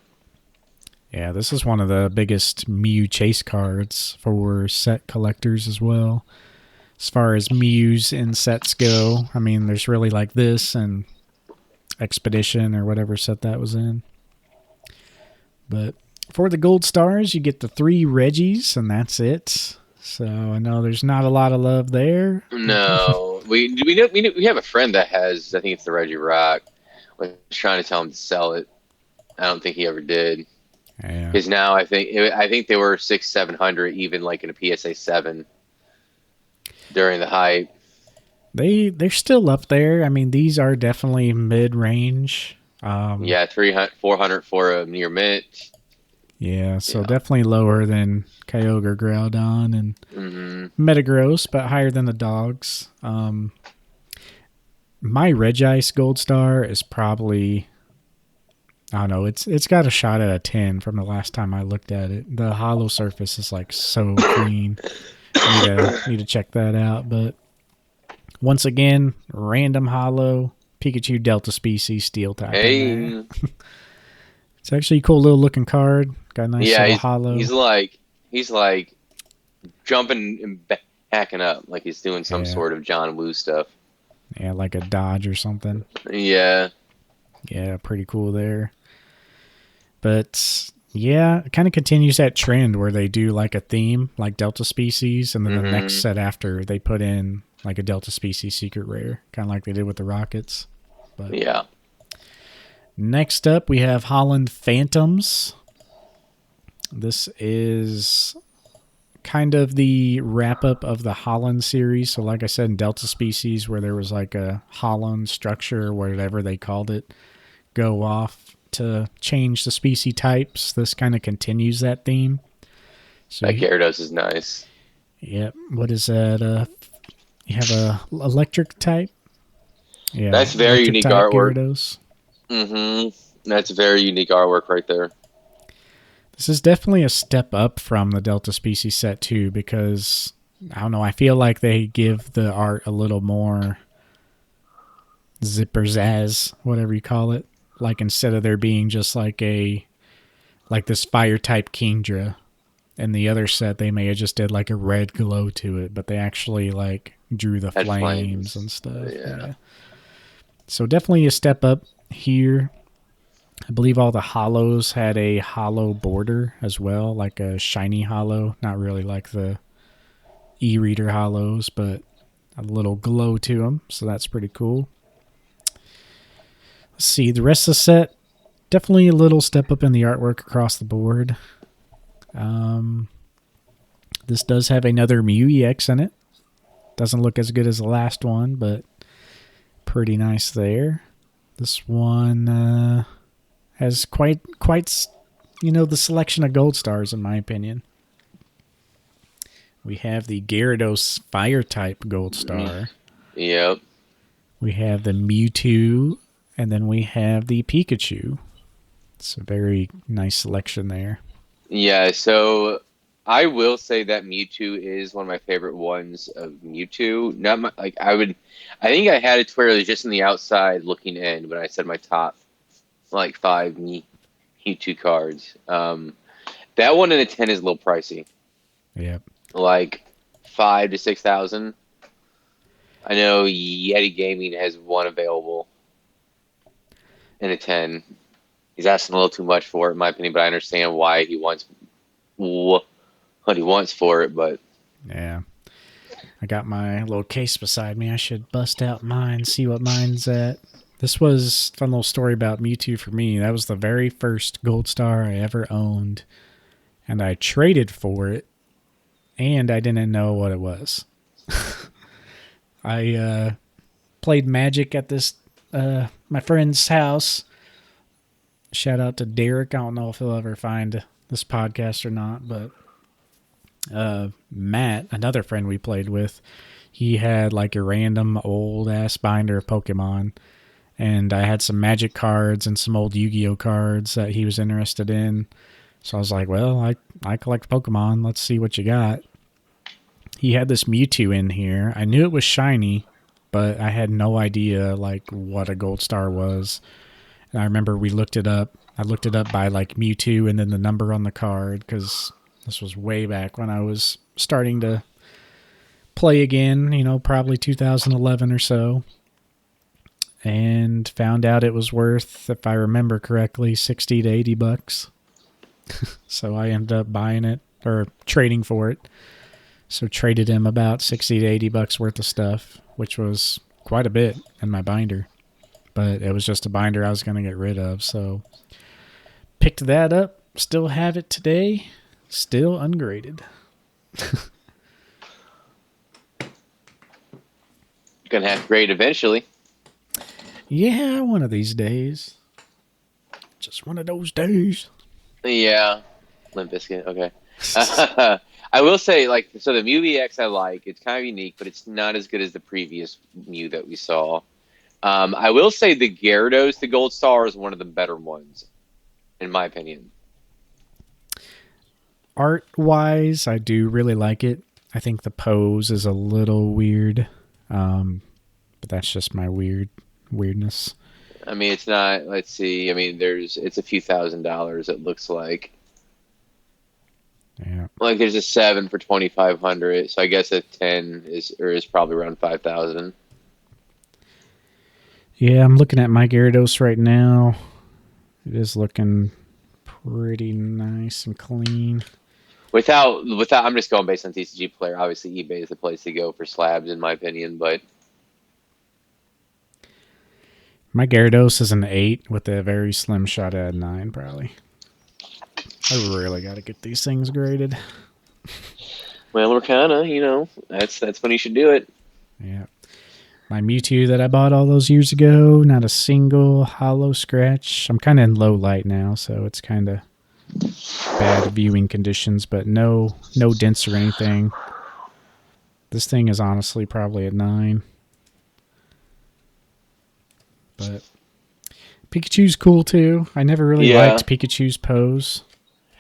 [SPEAKER 1] Yeah, this is one of the biggest Mew chase cards for set collectors as well. As far as Mews in sets go, I mean, there's really like this and Expedition or whatever set that was in. But for the gold stars, you get the 3 Reggies, and that's it. So I know there's not a lot of love there.
[SPEAKER 2] No, we have a friend that has. I think it's the Reggie Rock. I was trying to tell him to sell it. I don't think he ever did.
[SPEAKER 1] Yeah.
[SPEAKER 2] Because now I think they were 600-700 even like in a PSA 7 during the hype.
[SPEAKER 1] They're still up there. I mean, these are definitely mid-range.
[SPEAKER 2] Yeah, 300-400 for a near mint.
[SPEAKER 1] Yeah, so definitely lower than Kyogre, Groudon, and Metagross, but higher than the dogs. My Regice Gold Star is probably, I don't know, it's got a shot at a 10 from the last time I looked at it. The hollow surface is like so clean. Need to check that out. But once again, random hollow Pikachu Delta Species Steel type.
[SPEAKER 2] Hey.
[SPEAKER 1] It's actually a cool little looking card. Got a nice little hollow.
[SPEAKER 2] He's like jumping and backing up like he's doing some sort of John Woo stuff.
[SPEAKER 1] Yeah, like a dodge or something.
[SPEAKER 2] Yeah.
[SPEAKER 1] Yeah, pretty cool there. But yeah, it kind of continues that trend where they do like a theme, like Delta Species, and then the next set after they put in like a Delta Species secret rare, kind of like they did with the Rockets. But
[SPEAKER 2] yeah.
[SPEAKER 1] Next up, we have Holland Phantoms. This is kind of the wrap-up of the Holland series. So like I said, in Delta Species, where there was like a Holland structure, or whatever they called it, go off to change the species types. This kind of continues that theme. So
[SPEAKER 2] that Gyarados is nice.
[SPEAKER 1] Yep. What is that? You have a electric type? Yeah.
[SPEAKER 2] That's very unique artwork.
[SPEAKER 1] Gyarados.
[SPEAKER 2] That's very unique artwork right there.
[SPEAKER 1] This is definitely a step up from the Delta Species set too, because I don't know, I feel like they give the art a little more zipper zazz, whatever you call it. Like instead of there being just like this fire type Kingdra, and the other set they may have just did like a red glow to it, but they actually like drew the flames and stuff. Yeah. So definitely a step up here. I believe all the hollows had a hollow border as well, like a shiny hollow, not really like the e-reader hollows, but a little glow to them, so that's pretty cool. Let's see, the rest of the set, definitely a little step up in the artwork across the board. This does have another Mew EX in it. Doesn't look as good as the last one, but pretty nice there. This one has quite the selection of gold stars, in my opinion. We have the Gyarados Fire type gold star.
[SPEAKER 2] Yep.
[SPEAKER 1] We have the Mewtwo, and then we have the Pikachu. It's a very nice selection there.
[SPEAKER 2] Yeah, so I will say that Mewtwo is one of my favorite ones of Mewtwo. Not my, like I think I had it to where it was just on the outside looking in when I said my top like 5 Mewtwo cards. That one in a 10 is a little pricey.
[SPEAKER 1] Yep.
[SPEAKER 2] Like 5 to 6,000. I know Yeti Gaming has one available in a 10. He's asking a little too much for it, in my opinion, but I understand why he wants what he wants for it. But
[SPEAKER 1] yeah, I got my little case beside me. I should bust out mine, see what mine's at. This was a fun little story about Mewtwo for me. That was the very first gold star I ever owned, and I traded for it, and I didn't know what it was. I played Magic at this my friend's house. Shout out to Derek. I don't know if he'll ever find this podcast or not, but Matt, another friend we played with, he had like a random old ass binder of Pokemon, and I had some Magic cards and some old Yu-Gi-Oh cards that he was interested in. So I was like, well, I collect Pokemon. Let's see what you got. He had this Mewtwo in here. I knew it was shiny, but I had no idea like what a gold star was. And I remember we looked it up. I looked it up by like Mewtwo and then the number on the card, because this was way back when I was starting to play again, probably 2011 or so. And found out it was worth, if I remember correctly, 60 to 80 bucks. So I ended up buying it or trading for it. So traded him about 60 to 80 bucks worth of stuff, which was quite a bit in my binder. But it was just a binder I was going to get rid of. So picked that up. Still have it today. Still ungraded.
[SPEAKER 2] gonna have to grade eventually.
[SPEAKER 1] Yeah, one of these days. Just one of those days.
[SPEAKER 2] Yeah. Limp Bizkit, okay. I will say, so the Mew EX I like. It's kind of unique, but it's not as good as the previous Mew that we saw. I will say the Gyarados, the Gold Star, is one of the better ones, in my opinion.
[SPEAKER 1] Art-wise, I do really like it. I think the pose is a little weird, but that's just my weirdness.
[SPEAKER 2] I mean, it's not. Let's see. I mean, it's a few $1,000s. It looks like.
[SPEAKER 1] Yeah.
[SPEAKER 2] Like there's a 7 for 2,500, so I guess a 10 is probably around 5,000.
[SPEAKER 1] Yeah, I'm looking at my Gyarados right now. It is looking pretty nice and clean.
[SPEAKER 2] Without, I'm just going based on TCG player. Obviously, eBay is the place to go for slabs, in my opinion. But
[SPEAKER 1] my Gyarados is an 8 with a very slim shot at 9, probably. I really got to get these things graded.
[SPEAKER 2] Well, we're kind of, that's when you should do it.
[SPEAKER 1] Yeah. My Mewtwo that I bought all those years ago, not a single hollow scratch. I'm kind of in low light now, so it's kind of bad viewing conditions, but no dents or anything. This thing is honestly probably a 9. But Pikachu's cool too. I never really liked Pikachu's pose.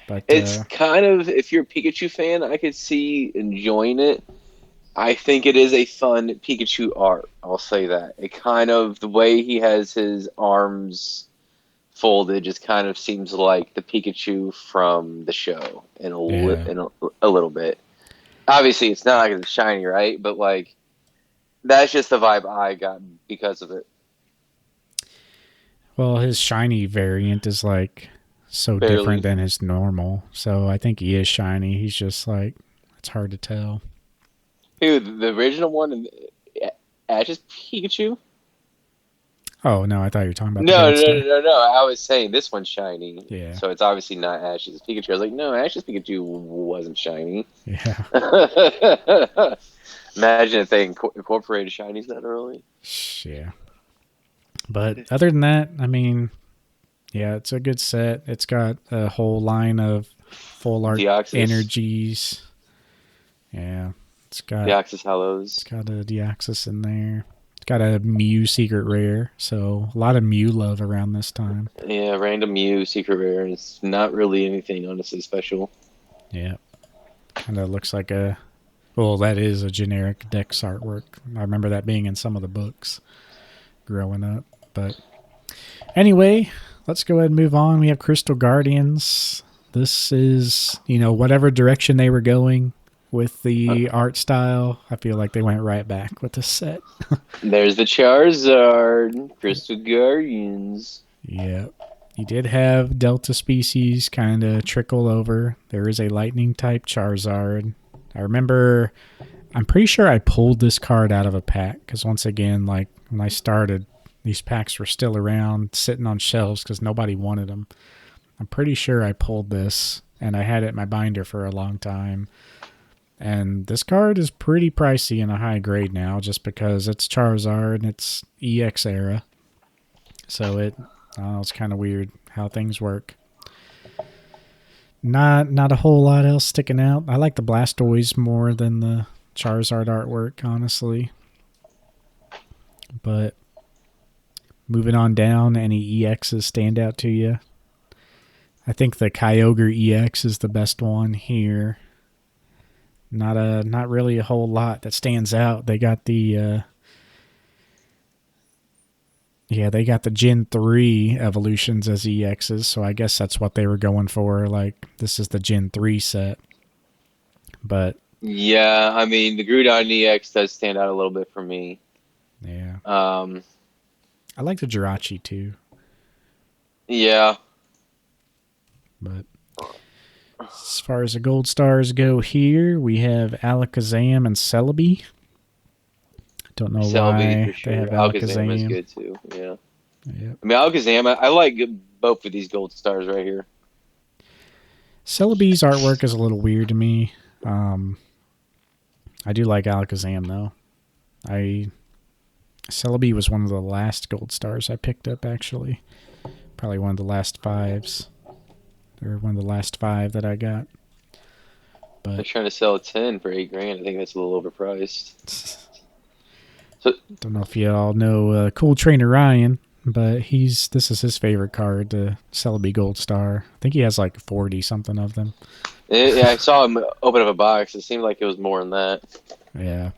[SPEAKER 1] But
[SPEAKER 2] it's kind of, if you're a Pikachu fan, I could see enjoying it. I think it is a fun Pikachu art. I'll say that. It kind of, the way he has his arms folded just kind of seems like the Pikachu from the show in a little bit. Obviously, it's not like it's shiny, right? But that's just the vibe I got because of it.
[SPEAKER 1] Well, his shiny variant is like so different
[SPEAKER 2] Barely.
[SPEAKER 1] than his normal. So I think he is shiny. He's just like, it's hard to tell.
[SPEAKER 2] Who, the original one and Ash's Pikachu?
[SPEAKER 1] Oh, no, I thought you were talking about the
[SPEAKER 2] No,
[SPEAKER 1] Gold
[SPEAKER 2] no, no,
[SPEAKER 1] Star.
[SPEAKER 2] no, no. I was saying this one's shiny,
[SPEAKER 1] Yeah.
[SPEAKER 2] so it's obviously not Ash's Pikachu. I was like, no, Ash's Pikachu wasn't shiny.
[SPEAKER 1] Yeah.
[SPEAKER 2] Imagine if they incorporated shinies that early.
[SPEAKER 1] Yeah. But other than that, I mean, yeah, it's a good set. It's got a whole line of full art
[SPEAKER 2] Deoxys,
[SPEAKER 1] energies. Yeah.
[SPEAKER 2] Deoxys
[SPEAKER 1] It's
[SPEAKER 2] Hallows.
[SPEAKER 1] got a Deoxys in there. It's got a Mew secret rare, so a lot of Mew love around this time.
[SPEAKER 2] Yeah, random Mew, secret rare. It's not really anything honestly special.
[SPEAKER 1] Yeah. Kind of looks like a. Well, that is a generic Dex artwork. I remember that being in some of the books growing up. But anyway, let's go ahead and move on. We have Crystal Guardians. This is, whatever direction they were going with the art style. I feel like they went right back with the set.
[SPEAKER 2] There's the Charizard, Crystal Guardians.
[SPEAKER 1] Yeah. You did have Delta species kind of trickle over. There is a lightning type Charizard. I'm pretty sure I pulled this card out of a pack because once again, like when I started, these packs were still around sitting on shelves because nobody wanted them. I'm pretty sure I pulled this and I had it in my binder for a long time. And this card is pretty pricey in a high grade now just because it's Charizard and it's EX era. So it's kind of weird how things work. Not a whole lot else sticking out. I like the Blastoise more than the Charizard artwork, honestly. But moving on down, any EXs stand out to you? I think the Kyogre EX is the best one here. Not really a whole lot that stands out. They got the they got the Gen 3 evolutions as EXs, so I guess that's what they were going for. Like, this is the Gen 3 set. But
[SPEAKER 2] Yeah, I mean the Groudon EX does stand out a little bit for me.
[SPEAKER 1] yeah.
[SPEAKER 2] Um,
[SPEAKER 1] I like the Jirachi too.
[SPEAKER 2] yeah.
[SPEAKER 1] But as far as the gold stars go here, we have Alakazam and Celebi. Don't know
[SPEAKER 2] Celebi
[SPEAKER 1] why
[SPEAKER 2] for sure.
[SPEAKER 1] they have
[SPEAKER 2] Alakazam is
[SPEAKER 1] Alakazam.
[SPEAKER 2] good too. Yeah.
[SPEAKER 1] Yep.
[SPEAKER 2] I mean Alakazam, I like both of these gold stars right here.
[SPEAKER 1] Celebi's artwork is a little weird to me. I do like Alakazam though. Celebi was one of the last gold stars I picked up actually. Probably one of the last fives. Or one of the last 5 that I got. But
[SPEAKER 2] They're trying to sell a 10 for $8,000. I think that's a little overpriced. So
[SPEAKER 1] don't know if you all know Cool Trainer Ryan, but this is his favorite card, the Celebi Gold Star. I think he has like 40 something of them.
[SPEAKER 2] yeah, I saw him open up a box. It seemed like it was more than that.
[SPEAKER 1] Yeah.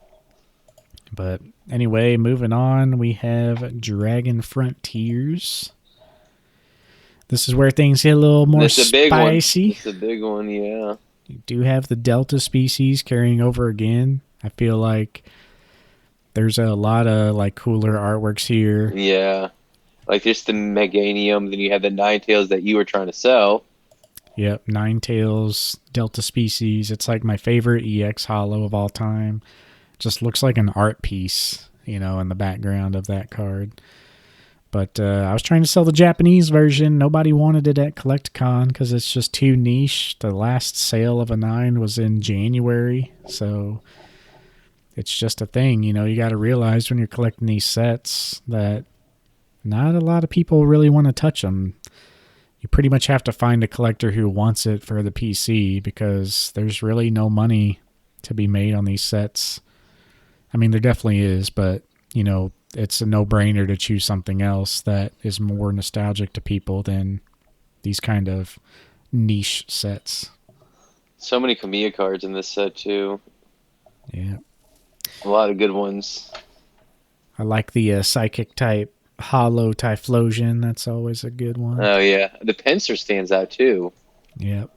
[SPEAKER 1] But anyway, moving on, we have Dragon Frontiers. This is where things get a little more spicy.
[SPEAKER 2] It's a big one, yeah.
[SPEAKER 1] You do have the Delta species carrying over again. I feel like there's a lot of like cooler artworks here.
[SPEAKER 2] Yeah. Like just the Meganium, then you have the Ninetales that you were trying to sell.
[SPEAKER 1] Yep, Ninetales, Delta species. It's like my favorite EX holo of all time. Just looks like an art piece, in the background of that card. But I was trying to sell the Japanese version. Nobody wanted it at CollectCon because it's just too niche. The last sale of a 9 was in January, so it's just a thing. You got to realize when you're collecting these sets that not a lot of people really want to touch them. You pretty much have to find a collector who wants it for the PC because there's really no money to be made on these sets. I mean, there definitely is, but, it's a no-brainer to choose something else that is more nostalgic to people than these kind of niche sets.
[SPEAKER 2] So many Kamiya cards in this set, too.
[SPEAKER 1] Yeah.
[SPEAKER 2] A lot of good ones.
[SPEAKER 1] I like the Psychic type Hollow Typhlosion. That's always a good one.
[SPEAKER 2] Oh, yeah. The Pinsir stands out, too.
[SPEAKER 1] Yep.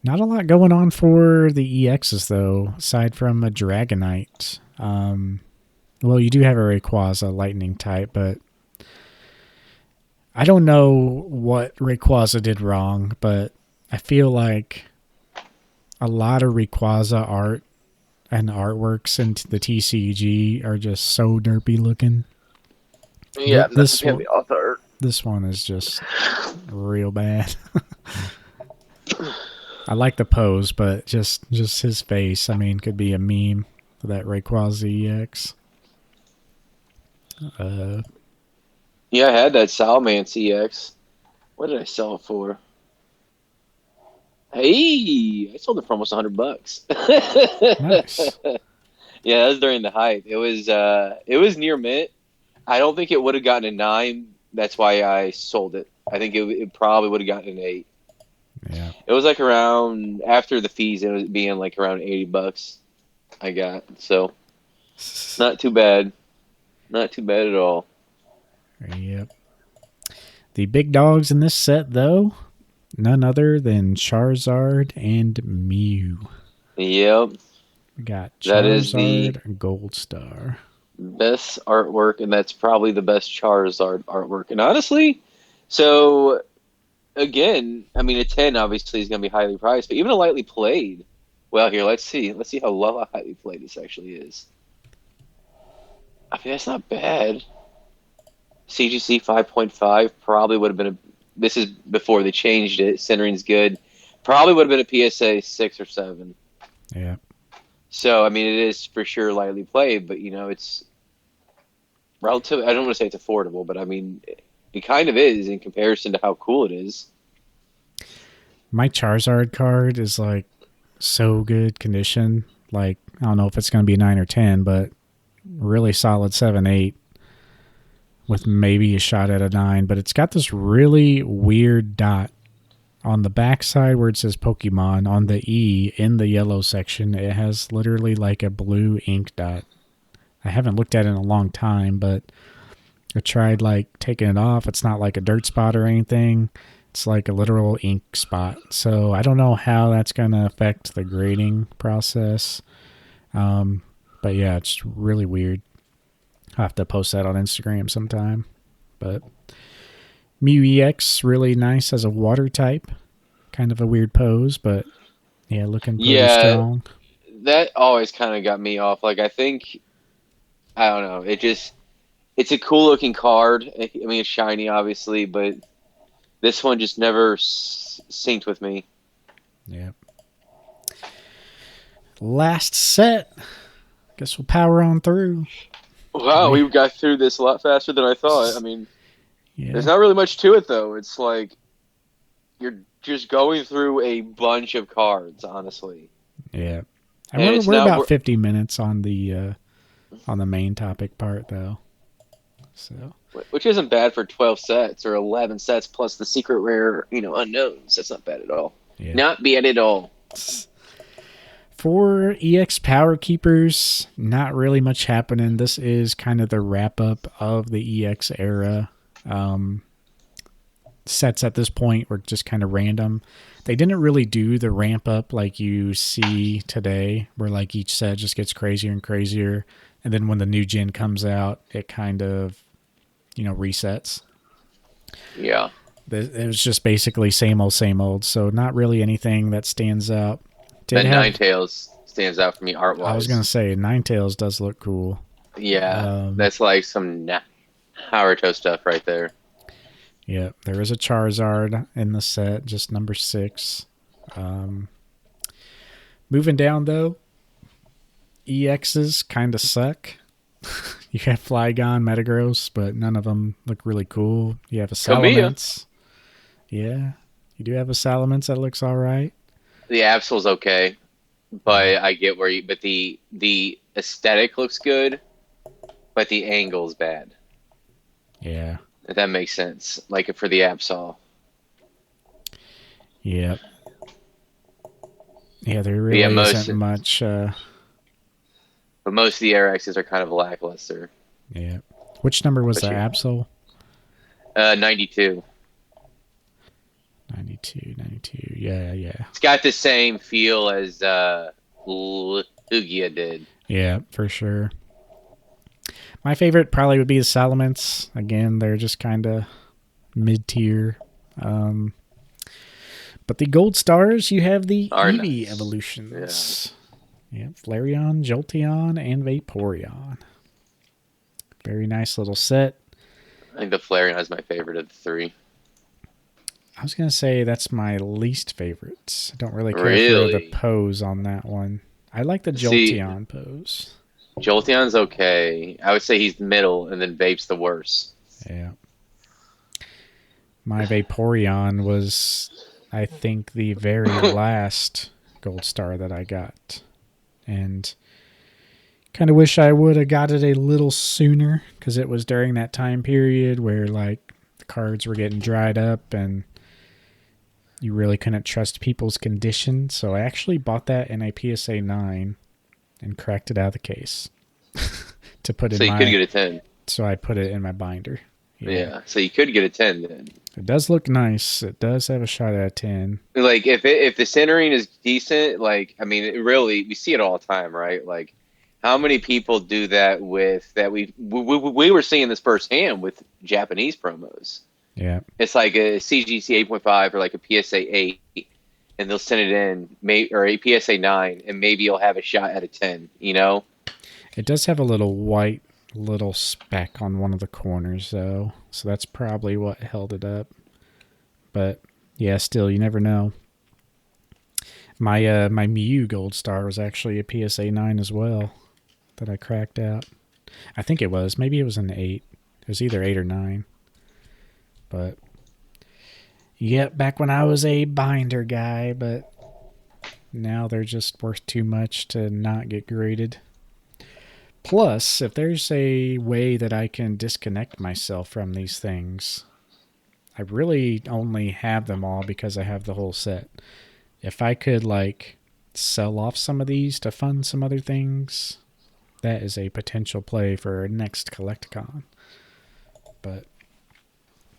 [SPEAKER 1] Not a lot going on for the EXs, though, aside from a Dragonite. Well, you do have a Rayquaza Lightning type, but I don't know what Rayquaza did wrong, but I feel like a lot of Rayquaza art and artworks into the TCG are just so derpy looking.
[SPEAKER 2] Yeah, I'm not a
[SPEAKER 1] This
[SPEAKER 2] fan of
[SPEAKER 1] one,
[SPEAKER 2] the author.
[SPEAKER 1] this one is just real bad. I like the pose, but just his face. I mean, could be a meme for that Rayquaza EX.
[SPEAKER 2] Yeah, I had that Salman CX. What did I sell it for? Hey, I sold it for almost $100.
[SPEAKER 1] Nice.
[SPEAKER 2] Yeah, that was during the hype. It was near mint. I don't think it would have gotten a 9. That's why I sold it. I think it probably would have gotten an 8.
[SPEAKER 1] Yeah.
[SPEAKER 2] It was like around after the fees. It was being like around $80. I got so not too bad. Not too bad at all.
[SPEAKER 1] Yep. The big dogs in this set, though, none other than Charizard and Mew.
[SPEAKER 2] Yep,
[SPEAKER 1] We got
[SPEAKER 2] that is the
[SPEAKER 1] Charizard and Gold Star.
[SPEAKER 2] best artwork, and that's probably the best Charizard artwork. And honestly, so again, I mean, a 10 obviously is going to be highly priced, but even a lightly played. Well, here, let's see. Let's see how low a highly played this actually is. I mean, that's not bad. CGC 5.5 probably would have been a. This is before they changed it. Centering's good. Probably would have been a PSA 6 or 7.
[SPEAKER 1] Yeah.
[SPEAKER 2] So, I mean, it is for sure lightly played, but, it's relative. I don't want to say it's affordable, but I mean, it kind of is in comparison to how cool it is.
[SPEAKER 1] My Charizard card is like so good condition. Like, I don't know if it's going to be a 9 or 10, but really solid 7, 8 with maybe a shot at a 9. But it's got this really weird dot on the back side where it says Pokemon. On the E in the yellow section, it has literally like a blue ink dot. I haven't looked at it in a long time, but I tried like taking it off. It's not like a dirt spot or anything. It's like a literal ink spot. So I don't know how that's going to affect the grading process. But yeah, it's really weird. I'll have to post that on Instagram sometime. But Mew EX, really nice as a water type. Kind of a weird pose, but yeah, looking pretty strong.
[SPEAKER 2] That always kind of got me off. Like, I think, I don't know. It's a cool looking card. I mean, it's shiny, obviously, but this one just never synced with me.
[SPEAKER 1] Yeah. Last set. Guess we'll power on through.
[SPEAKER 2] Wow, we got through this a lot faster than I thought. I mean, there's not really much to it, though. It's like you're just going through a bunch of cards, honestly.
[SPEAKER 1] Yeah. We're about 50 minutes on the main topic part, though. So,
[SPEAKER 2] which isn't bad for 12 sets or 11 sets plus the secret rare, unknowns. That's not bad at all.
[SPEAKER 1] Yeah.
[SPEAKER 2] Not bad at all.
[SPEAKER 1] For EX Power Keepers, not really much happening. This is kind of the wrap up of the EX era. Sets at this point were just kind of random. They didn't really do the ramp up like you see today, where like each set just gets crazier and crazier. And then when the new gen comes out, it kind of, resets.
[SPEAKER 2] Yeah.
[SPEAKER 1] It was just basically same old. So not really anything that stands out.
[SPEAKER 2] Ninetales stands out for me art-wise.
[SPEAKER 1] I was going to say, Ninetales does look cool.
[SPEAKER 2] Yeah, that's like some Naruto stuff right there.
[SPEAKER 1] Yeah, there is a Charizard in the set, just number 6. Moving down, though, EXs kind of suck. You have Flygon, Metagross, but none of them look really cool. You have a Salamence. Yeah, you do have a Salamence that looks all right.
[SPEAKER 2] The Absol's okay, but I get where but the aesthetic looks good, but the angle's bad.
[SPEAKER 1] Yeah.
[SPEAKER 2] If that makes sense. Like for the Absol.
[SPEAKER 1] Yeah. Yeah, there really isn't much.
[SPEAKER 2] But most of the RXs are kind of lackluster.
[SPEAKER 1] Yeah. Which number was the Absol?
[SPEAKER 2] 92.
[SPEAKER 1] 92. Yeah.
[SPEAKER 2] It's got the same feel as Lugia did.
[SPEAKER 1] Yeah, for sure. My favorite probably would be the Salamence. Again, they're just kind of mid-tier. But the gold stars, you have the
[SPEAKER 2] Are
[SPEAKER 1] Eevee
[SPEAKER 2] nice.
[SPEAKER 1] evolutions. Yeah, Flareon, Jolteon, and Vaporeon. Very nice little set.
[SPEAKER 2] I think the Flareon is my favorite of the three.
[SPEAKER 1] I was going to say that's my least favorite. I don't really care for the
[SPEAKER 2] Really?
[SPEAKER 1] pose on that one. I like the
[SPEAKER 2] See,
[SPEAKER 1] Jolteon pose.
[SPEAKER 2] Jolteon's okay. I would say he's middle, and then Vape's the worst.
[SPEAKER 1] Yeah. My Vaporeon was, I think, the very last gold star that I got. And kind of wish I would have got it a little sooner, because it was during that time period where, like, the cards were getting dried up and you really couldn't trust people's condition. So I actually bought that in a PSA 9 and cracked it out of the case to put in
[SPEAKER 2] So you could get a 10.
[SPEAKER 1] So I put it in my binder.
[SPEAKER 2] Yeah. So you could get a 10 then.
[SPEAKER 1] It does look nice. It does have a shot at a 10.
[SPEAKER 2] Like if the centering is decent, like I mean, we see it all the time, right? Like how many people do that with that we were seeing this firsthand with Japanese promos.
[SPEAKER 1] Yeah.
[SPEAKER 2] It's like a CGC 8.5 or like a PSA 8, and they'll send it in, or a PSA 9, and maybe you'll have a shot at a 10. You know,
[SPEAKER 1] It does have a little white little speck on one of the corners, though, so that's probably what held it up. But yeah, still, you never know. My Mew Gold Star was actually a PSA 9 as well that I cracked out. I think it was. Maybe it was an 8. It was either 8 or 9. But yep, back when I was a binder guy, but now they're just worth too much to not get graded. Plus, if there's a way that I can disconnect myself from these things, I really only have them all because I have the whole set. If I could, like, sell off some of these to fund some other things, that is a potential play for next Collecticon. But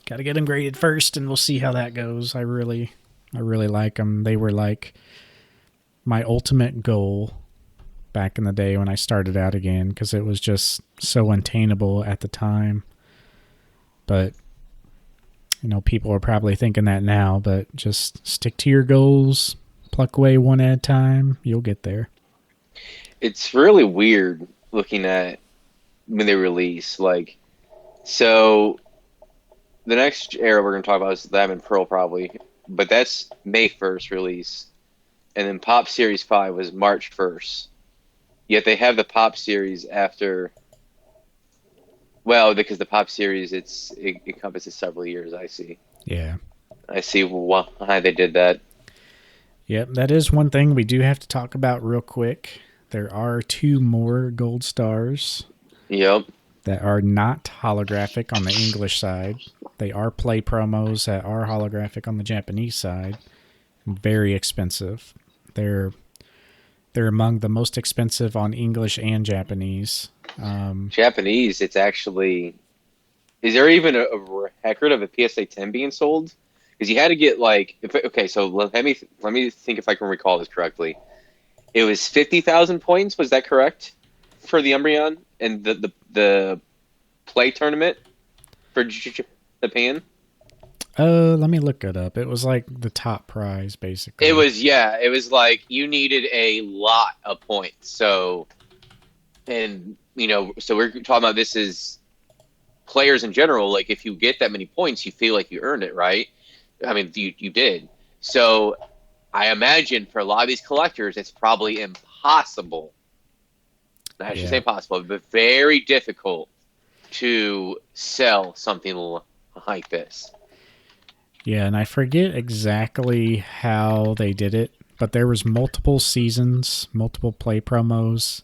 [SPEAKER 1] gotta get them graded first, and we'll see how that goes. I really like them. They were like my ultimate goal back in the day when I started out again, because it was just so unattainable at the time. But you know, people are probably thinking that now, but just stick to your goals, pluck away one at a time, you'll get there.
[SPEAKER 2] it's really weird looking at when they release. Like, so the next era we're going to talk about is Diamond Pearl probably, but that's May 1st release. And then Pop Series 5 was March 1st. Yet they have the Pop Series after, well, because the Pop Series, it encompasses several years, I see.
[SPEAKER 1] Yeah.
[SPEAKER 2] I see why they did that.
[SPEAKER 1] Yep, that is one thing we do have to talk about real quick. There are 2 more gold stars.
[SPEAKER 2] Yep.
[SPEAKER 1] That are not holographic on the English side. They are play promos that are holographic on the Japanese side. Very expensive. They're among the most expensive on English and Japanese.
[SPEAKER 2] Japanese, it's actually... Is there even a record of a PSA 10 being sold? Because you had to get like... Okay, so let me think if I can recall this correctly. It was 50,000 points, was that correct? For the Umbreon and the play tournament for Japan?
[SPEAKER 1] Let me look it up. It was like the top prize, basically.
[SPEAKER 2] It was like you needed a lot of points. So, and so we're talking about this is players in general. Like if you get that many points, you feel like you earned it, right? I mean, you did. So I imagine for a lot of these collectors, it's probably impossible. I should say possible, but very difficult to sell something like this.
[SPEAKER 1] Yeah, and I forget exactly how they did it, but there was multiple seasons, multiple play promos.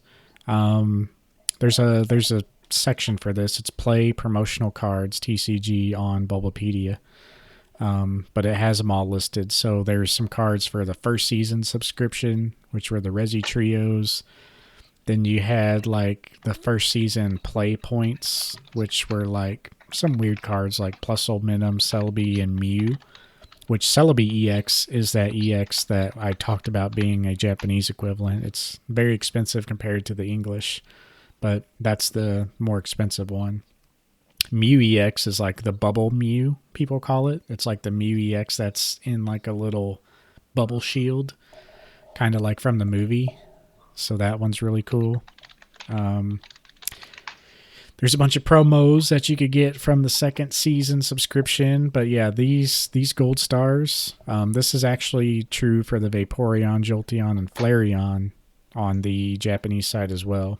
[SPEAKER 1] There's a section for this. It's play promotional cards, TCG, on Bulbapedia. But it has them all listed. So there's some cards for the first season subscription, which were the Resi Trios. Then you had like the first season play points, which were like some weird cards like Plus Ulminum, Celebi, and Mew. Which Celebi EX is that EX that I talked about being a Japanese equivalent. It's very expensive compared to the English, but that's the more expensive one. Mew EX is like the bubble Mew, people call it. It's like the Mew EX that's in like a little bubble shield, kind of like from the movie. So that one's really cool. There's a bunch of promos that you could get from the second season subscription, but yeah, these gold stars. This is actually true for the Vaporeon, Jolteon, and Flareon on the Japanese side as well.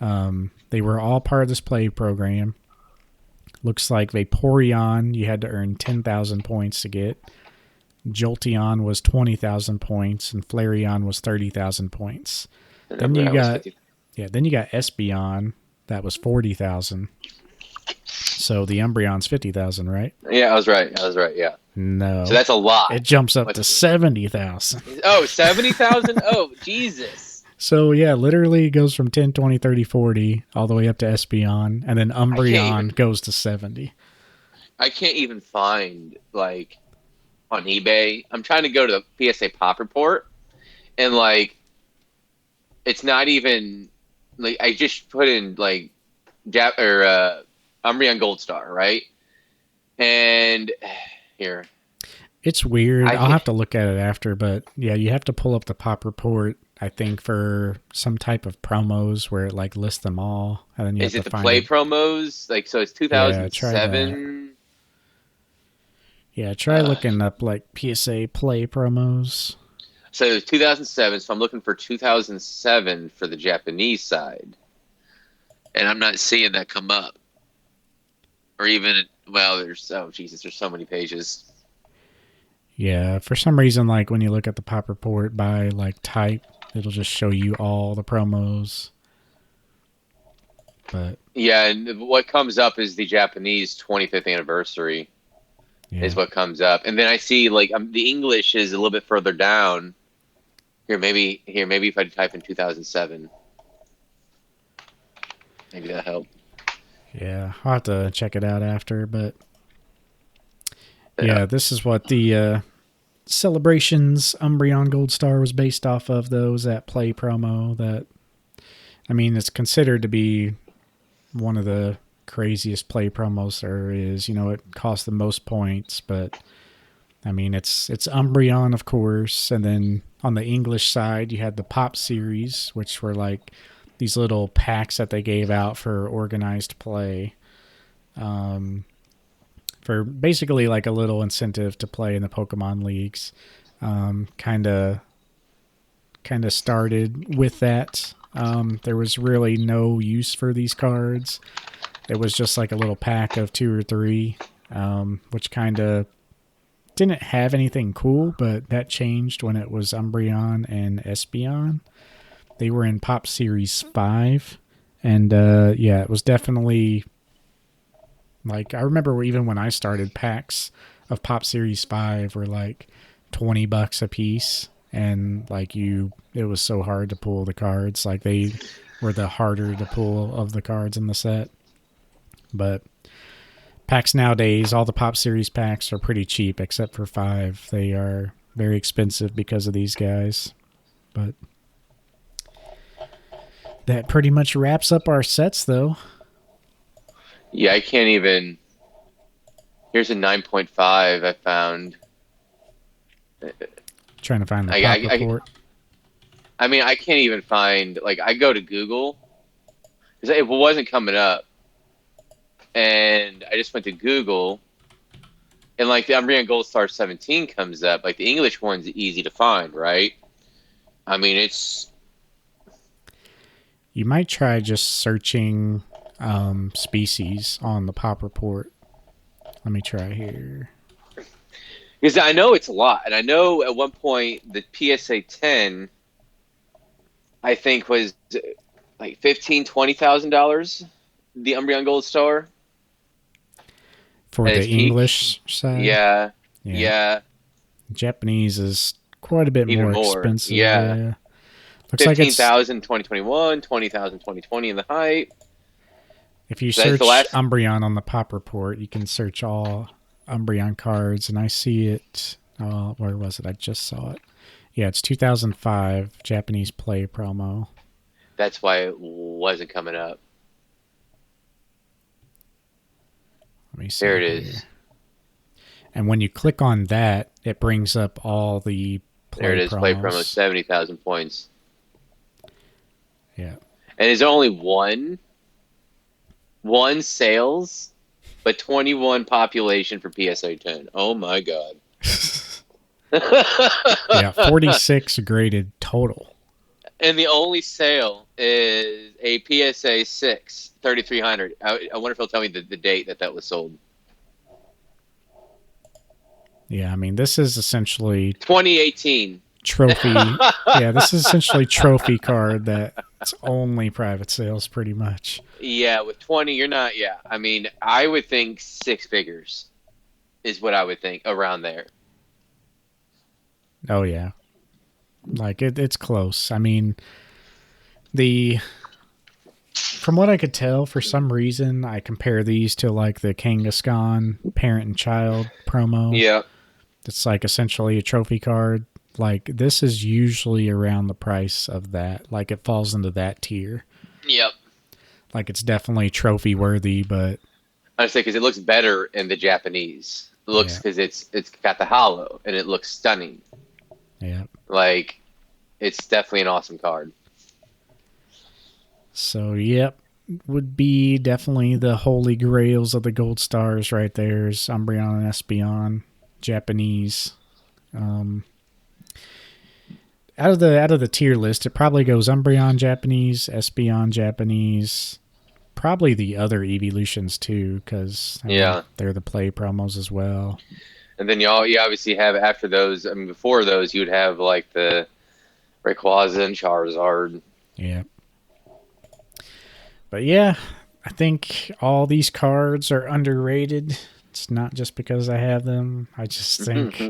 [SPEAKER 1] They were all part of this play program. Looks like Vaporeon you had to earn 10,000 points to get. Jolteon was 20,000 points, and Flareon was 30,000 points. Then you got Espeon. That was 40,000. So the Umbreon's 50,000, right?
[SPEAKER 2] Yeah, I was right. Yeah.
[SPEAKER 1] No.
[SPEAKER 2] So that's a lot.
[SPEAKER 1] It jumps up to 70,000.
[SPEAKER 2] Oh, 70,000? Oh, Jesus.
[SPEAKER 1] So yeah, literally it goes from 10, 20, 30, 40 all the way up to Espeon, and then Umbreon goes to 70.
[SPEAKER 2] I can't even find like on eBay. I'm trying to go to the PSA Pop Report, and like it's not even like I just put in like Umbreon Gold Star, right? And here.
[SPEAKER 1] It's weird. I'll have to look at it after, but yeah, you have to pull up the Pop Report, I think, for some type of promos where it like lists them all, and then you have to find
[SPEAKER 2] play promos? Like, so it's 2007.
[SPEAKER 1] Yeah, try looking up like PSA play promos.
[SPEAKER 2] So it was 2007. So I'm looking for 2007 for the Japanese side, and I'm not seeing that come up. Or even there's there's so many pages.
[SPEAKER 1] Yeah, for some reason, like when you look at the Pop Report by like type, it'll just show you all the promos. But
[SPEAKER 2] yeah, and what comes up is the Japanese 25th anniversary is what comes up, and then I see like the English is a little bit further down. Maybe if I type in 2007, maybe that'll help.
[SPEAKER 1] Yeah, I'll have to check it out after, but yeah, this is what the Celebrations Umbreon Gold Star was based off of. Those that play promo that, I mean, it's considered to be one of the craziest play promos there is. You know, it costs the most points, but I mean, it's Umbreon, of course, and then on the English side, you had the Pop Series, which were like these little packs that they gave out for organized play. For basically like a little incentive to play in the Pokemon leagues. Kind of started with that. There was really no use for these cards. It was just like a little pack of 2 or 3, which kind of didn't have anything cool, but that changed when it was Umbreon and Espeon. They were in Pop Series 5, and it was definitely... Like, I remember even when I started, packs of Pop Series 5 were like $20 a piece. And like it was so hard to pull the cards. Like they were the harder to pull of the cards in the set. But packs nowadays, all the Pop Series packs are pretty cheap except for 5. They are very expensive because of these guys. But that pretty much wraps up our sets though.
[SPEAKER 2] Yeah, I can't even. Here's a 9.5 I found.
[SPEAKER 1] Trying to find the Pop Report.
[SPEAKER 2] I mean, I can't even find. Like, I go to Google because it wasn't coming up, and I just went to Google, and like the Umbreon Gold Star 17 comes up. Like the English one's easy to find, right? I mean, it's.
[SPEAKER 1] You might try just searching. Species on the Pop Report. Let me try here.
[SPEAKER 2] Because I know it's a lot, and I know at one point the PSA 10, I think, was like $15,000-$20,000. The Umbreon Gold Star
[SPEAKER 1] for the English side.
[SPEAKER 2] Yeah.
[SPEAKER 1] Japanese is quite a bit more expensive.
[SPEAKER 2] Yeah.
[SPEAKER 1] Looks
[SPEAKER 2] 15,000 2021, 20,000 2020 in the height.
[SPEAKER 1] If you search Umbreon on the Pop Report, you can search all Umbreon cards, and I see it. Where was it? I just saw it. Yeah, it's 2005 Japanese play promo.
[SPEAKER 2] That's why it wasn't coming up.
[SPEAKER 1] me see.
[SPEAKER 2] There it
[SPEAKER 1] here.
[SPEAKER 2] is.
[SPEAKER 1] And when you click on that, it brings up all the play
[SPEAKER 2] There it is.
[SPEAKER 1] promos.
[SPEAKER 2] Play promo, 70,000 points.
[SPEAKER 1] Yeah.
[SPEAKER 2] And it's only one sales, but 21 population for PSA 10. Oh my god.
[SPEAKER 1] Yeah, 46 graded total.
[SPEAKER 2] And the only sale is a PSA 6, 3,300. I wonder if he'll tell me the date that was sold.
[SPEAKER 1] Yeah, I mean, this is essentially
[SPEAKER 2] 2018.
[SPEAKER 1] Trophy. Yeah, this is essentially trophy card that's only private sales, pretty much.
[SPEAKER 2] Yeah, with 20, you're not. Yeah, I mean, I would think 6 figures is what I would think around there.
[SPEAKER 1] Oh yeah, like it's close. I mean, from what I could tell, for some reason, I compare these to like the Kangaskhan parent and child promo.
[SPEAKER 2] Yeah,
[SPEAKER 1] It's like essentially a trophy card. Like this is usually around the price of that. Like it falls into that tier.
[SPEAKER 2] yep.
[SPEAKER 1] Like it's definitely trophy worthy, but
[SPEAKER 2] I say because it looks better in the Japanese. It looks because it's got the hollow and it looks stunning.
[SPEAKER 1] yeah.
[SPEAKER 2] Like it's definitely an awesome card.
[SPEAKER 1] So yep, would be definitely the holy grails of the gold stars right there. Is Umbreon and Espeon, Japanese. Out of the tier list, it probably goes Umbreon Japanese, Espeon Japanese, probably the other evolutions too, because they're the play promos as well.
[SPEAKER 2] And then you obviously have after those. I mean, before those, you'd have like the Rayquaza and Charizard.
[SPEAKER 1] Yeah. But yeah, I think all these cards are underrated. It's not just because I have them. I just think,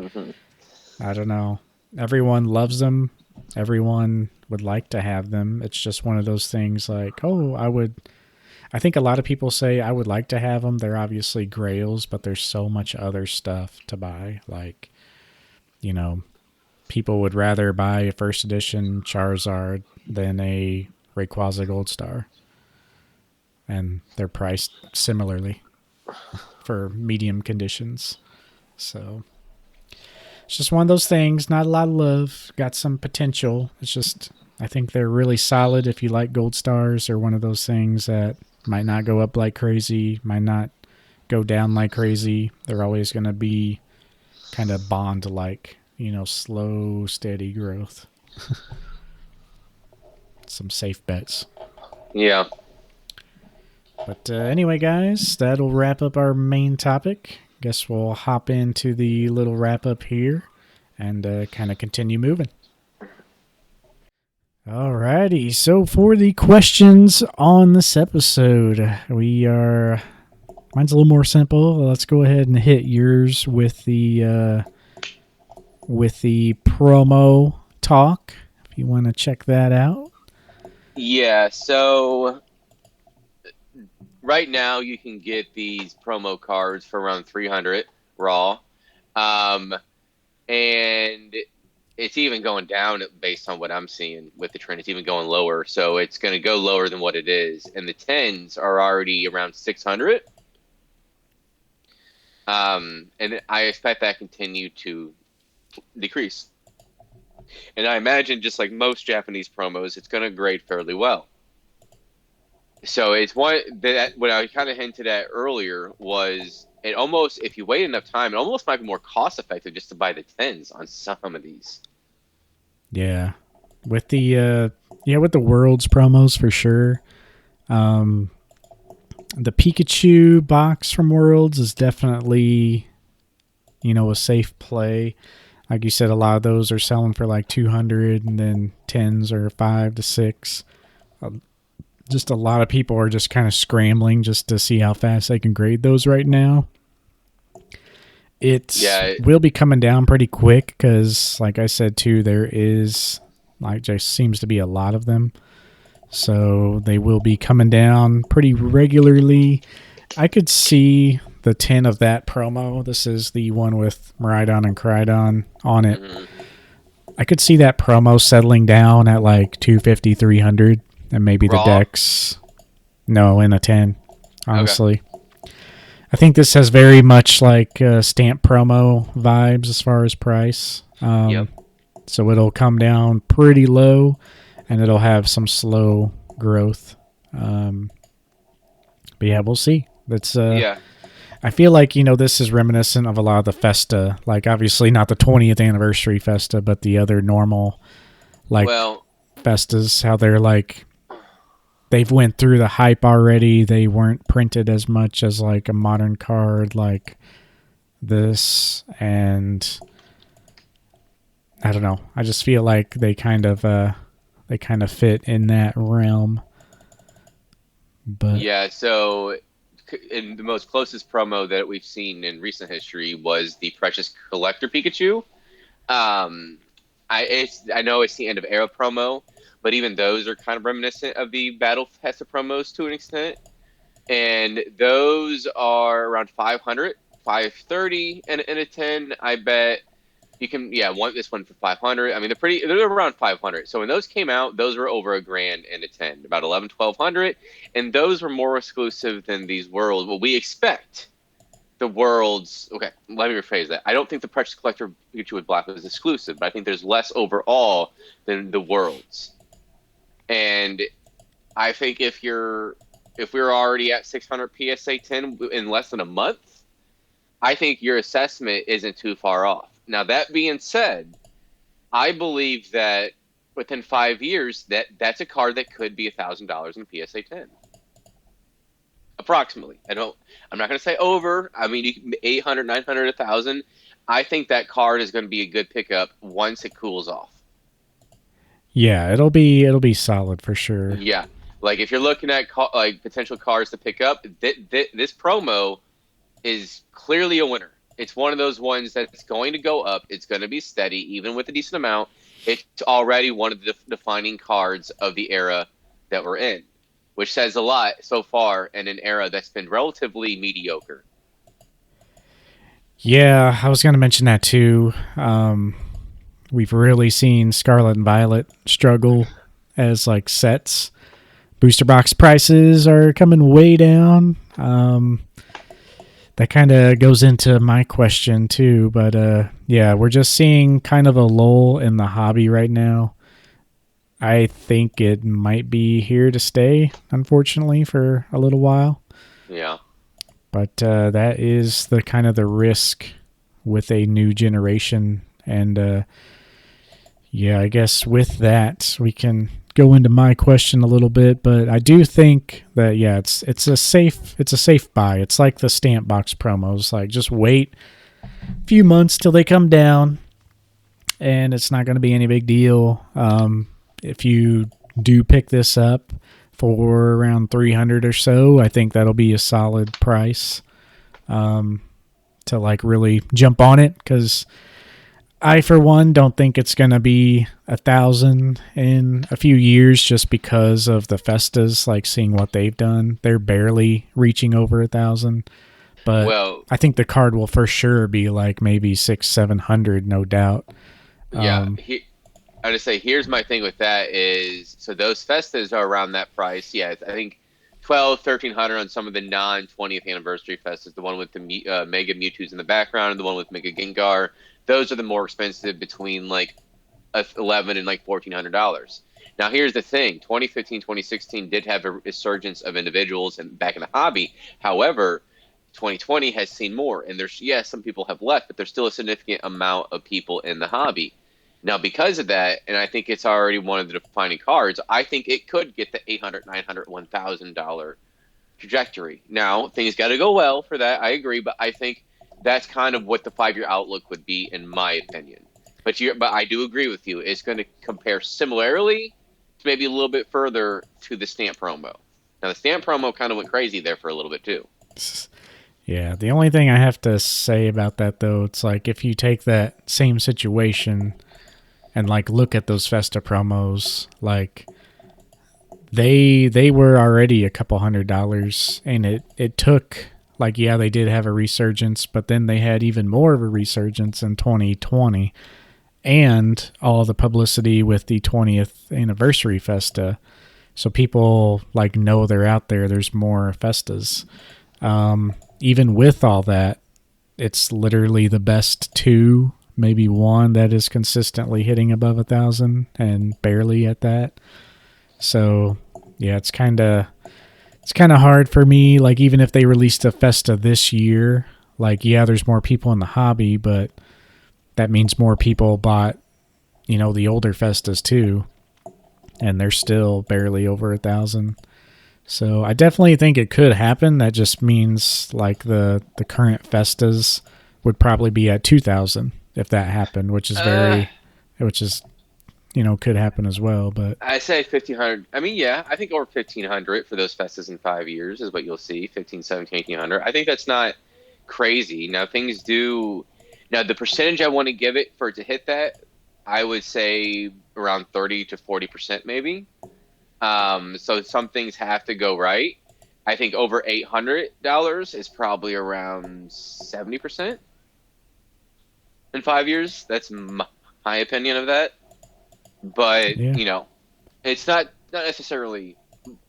[SPEAKER 1] I don't know. Everyone loves them. Everyone would like to have them. It's just one of those things like, oh, I think a lot of people say I would like to have them. They're obviously grails, but there's so much other stuff to buy. Like, you know, people would rather buy a first edition Charizard than a Rayquaza Gold Star. And they're priced similarly for medium conditions. So it's just one of those things. Not a lot of love. Got some potential. It's just, I think they're really solid if you like gold stars. They're one of those things that might not go up like crazy, might not go down like crazy. They're always going to be kind of bond-like, slow, steady growth. Some safe bets.
[SPEAKER 2] Yeah.
[SPEAKER 1] But anyway, guys, that'll wrap up our main topic. Guess we'll hop into the little wrap up here and kind of continue moving. Alrighty, so for the questions on this episode, mine's a little more simple. Let's go ahead and hit yours with the promo talk. If you want to check that out.
[SPEAKER 2] Yeah, so right now you can get these promo cards for around 300 raw. And it's even going down based on what I'm seeing with the trend. It's even going lower. So it's going to go lower than what it is. And the 10s are already around 600. And I expect that continue to decrease. And I imagine just like most Japanese promos, it's going to grade fairly well. So it's what I kind of hinted at earlier was it almost, if you wait enough time, it almost might be more cost effective just to buy the 10s on some of these.
[SPEAKER 1] Yeah. With the Worlds promos for sure. The Pikachu box from Worlds is definitely, a safe play. Like you said, a lot of those are selling for like 200 and then 10s are 5 to 6. Just a lot of people are just kind of scrambling just to see how fast they can grade those right now. It will be coming down pretty quick because, like I said too, there is just seems to be a lot of them. So they will be coming down pretty regularly. I could see the 10 of that promo. This is the one with Miraidon and Crydon on it. Mm-hmm. I could see that promo settling down at like 250, 300. And maybe raw? The decks. No, in a 10, honestly. Okay. I think this has very much like stamp promo vibes as far as price.
[SPEAKER 2] Yep.
[SPEAKER 1] So it'll come down pretty low, and it'll have some slow growth. But yeah, we'll see. That's
[SPEAKER 2] Yeah.
[SPEAKER 1] I feel like, this is reminiscent of a lot of the Festa, like obviously not the 20th anniversary Festa, but the other normal like
[SPEAKER 2] Well,
[SPEAKER 1] Festas, how they're like they've went through the hype already. They weren't printed as much as like a modern card like this, and I don't know. I just feel like they kind of fit in that realm. But
[SPEAKER 2] yeah. So, in the most closest promo that we've seen in recent history was the Precious Collector Pikachu. Um, I know it's the end of era promo, but even those are kind of reminiscent of the Battle Festa promos to an extent. And those are around 500, 530 in a 10. I bet you can, yeah, want this one for 500. I mean, they're around 500. So when those came out, those were over a grand in a 10, about 11, 1200. And those were more exclusive than these worlds. Well, we expect the worlds. Okay, let me rephrase that. I don't think the Precious Collector Pikachu with Black was exclusive, but I think there's less overall than the worlds. And I think if we're already at 600 PSA 10 in less than a month, I think your assessment isn't too far off. Now that being said, I believe that within 5 years, that's a card that could be $1,000 in PSA 10, approximately. I'm not going to say over. I mean, 800, 900, 1,000. I think that card is going to be a good pickup once it cools off.
[SPEAKER 1] yeah, it'll be solid for sure.
[SPEAKER 2] Yeah, like if you're looking at like potential cards to pick up, this promo is clearly a winner. It's one of those ones that's going to go up. It's going to be steady, even with a decent amount. It's already one of the defining cards of the era that we're in, which says a lot so far in an era that's been relatively mediocre.
[SPEAKER 1] Yeah, I was going to mention that too. We've really seen Scarlet and Violet struggle as like sets. Booster box prices are coming way down. That kind of goes into my question too, but yeah, we're just seeing kind of a lull in the hobby right now. I think it might be here to stay, unfortunately, for a little while.
[SPEAKER 2] Yeah.
[SPEAKER 1] But that is the kind of the risk with a new generation, and yeah, I guess with that we can go into my question a little bit. But I do think that yeah, it's a safe buy. It's like the stamp box promos. Like just wait a few months till they come down, and it's not going to be any big deal. If you do pick this up for around 300 or so, I think that'll be a solid price to like really jump on it, because I, for one, don't think it's going to be 1,000 in a few years just because of the Festas, like seeing what they've done. They're barely reaching over 1,000. But
[SPEAKER 2] Well,
[SPEAKER 1] I think the card will for sure be like maybe 600-700, no doubt.
[SPEAKER 2] yeah. I just say here's my thing with that is so those Festas are around that price. Yeah, I think 1,200, 1,300 on some of the non 20th anniversary Festas. The one with the Mega Mewtwo's in the background and the one with Mega Gengar. Those are the more expensive, between like $1,100 and like $1,400. Now here's the thing: 2015, 2016 did have a resurgence of individuals and back in the hobby. However, 2020 has seen more, and there's some people have left, but there's still a significant amount of people in the hobby. Now, because of that, and I think it's already one of the defining cards, I think it could get the $800, $900, $1,000 trajectory. Now, things got to go well for that. I agree, but I think that's kind of what the 5-year outlook would be, in my opinion. But I do agree with you. It's going to compare similarly to maybe a little bit further to the stamp promo. Now, the stamp promo kind of went crazy there for a little bit too.
[SPEAKER 1] Yeah, the only thing I have to say about that, though, it's like if you take that same situation and like look at those Festa promos, like they were already a couple $100, and it took, like, yeah, they did have a resurgence, but then they had even more of a resurgence in 2020, and all the publicity with the 20th anniversary Festa, so people like know they're out there. There's more Festas. even with all that, it's literally the best two, maybe one that is consistently hitting above 1,000 and barely at that. So yeah, it's kind of hard for me. Like even if they released a Festa this year, like yeah, there's more people in the hobby, but that means more people bought, the older Festas too, and they're still barely over 1,000. So I definitely think it could happen. That just means like the current Festas would probably be at 2,000 if that happened,
[SPEAKER 2] Uh,
[SPEAKER 1] which is could happen as well. But
[SPEAKER 2] I say 1,500. I mean, yeah, I think over 1,500 for those festas in 5 years is what you'll see. 15, 17, 1,800. I think that's not crazy. Now, things do. Now, the percentage I want to give it for it to hit that, I would say around 30 to 40% maybe. So some things have to go right. I think over $800 is probably around 70% in 5 years. That's my opinion of that. But,
[SPEAKER 1] yeah,
[SPEAKER 2] it's not necessarily.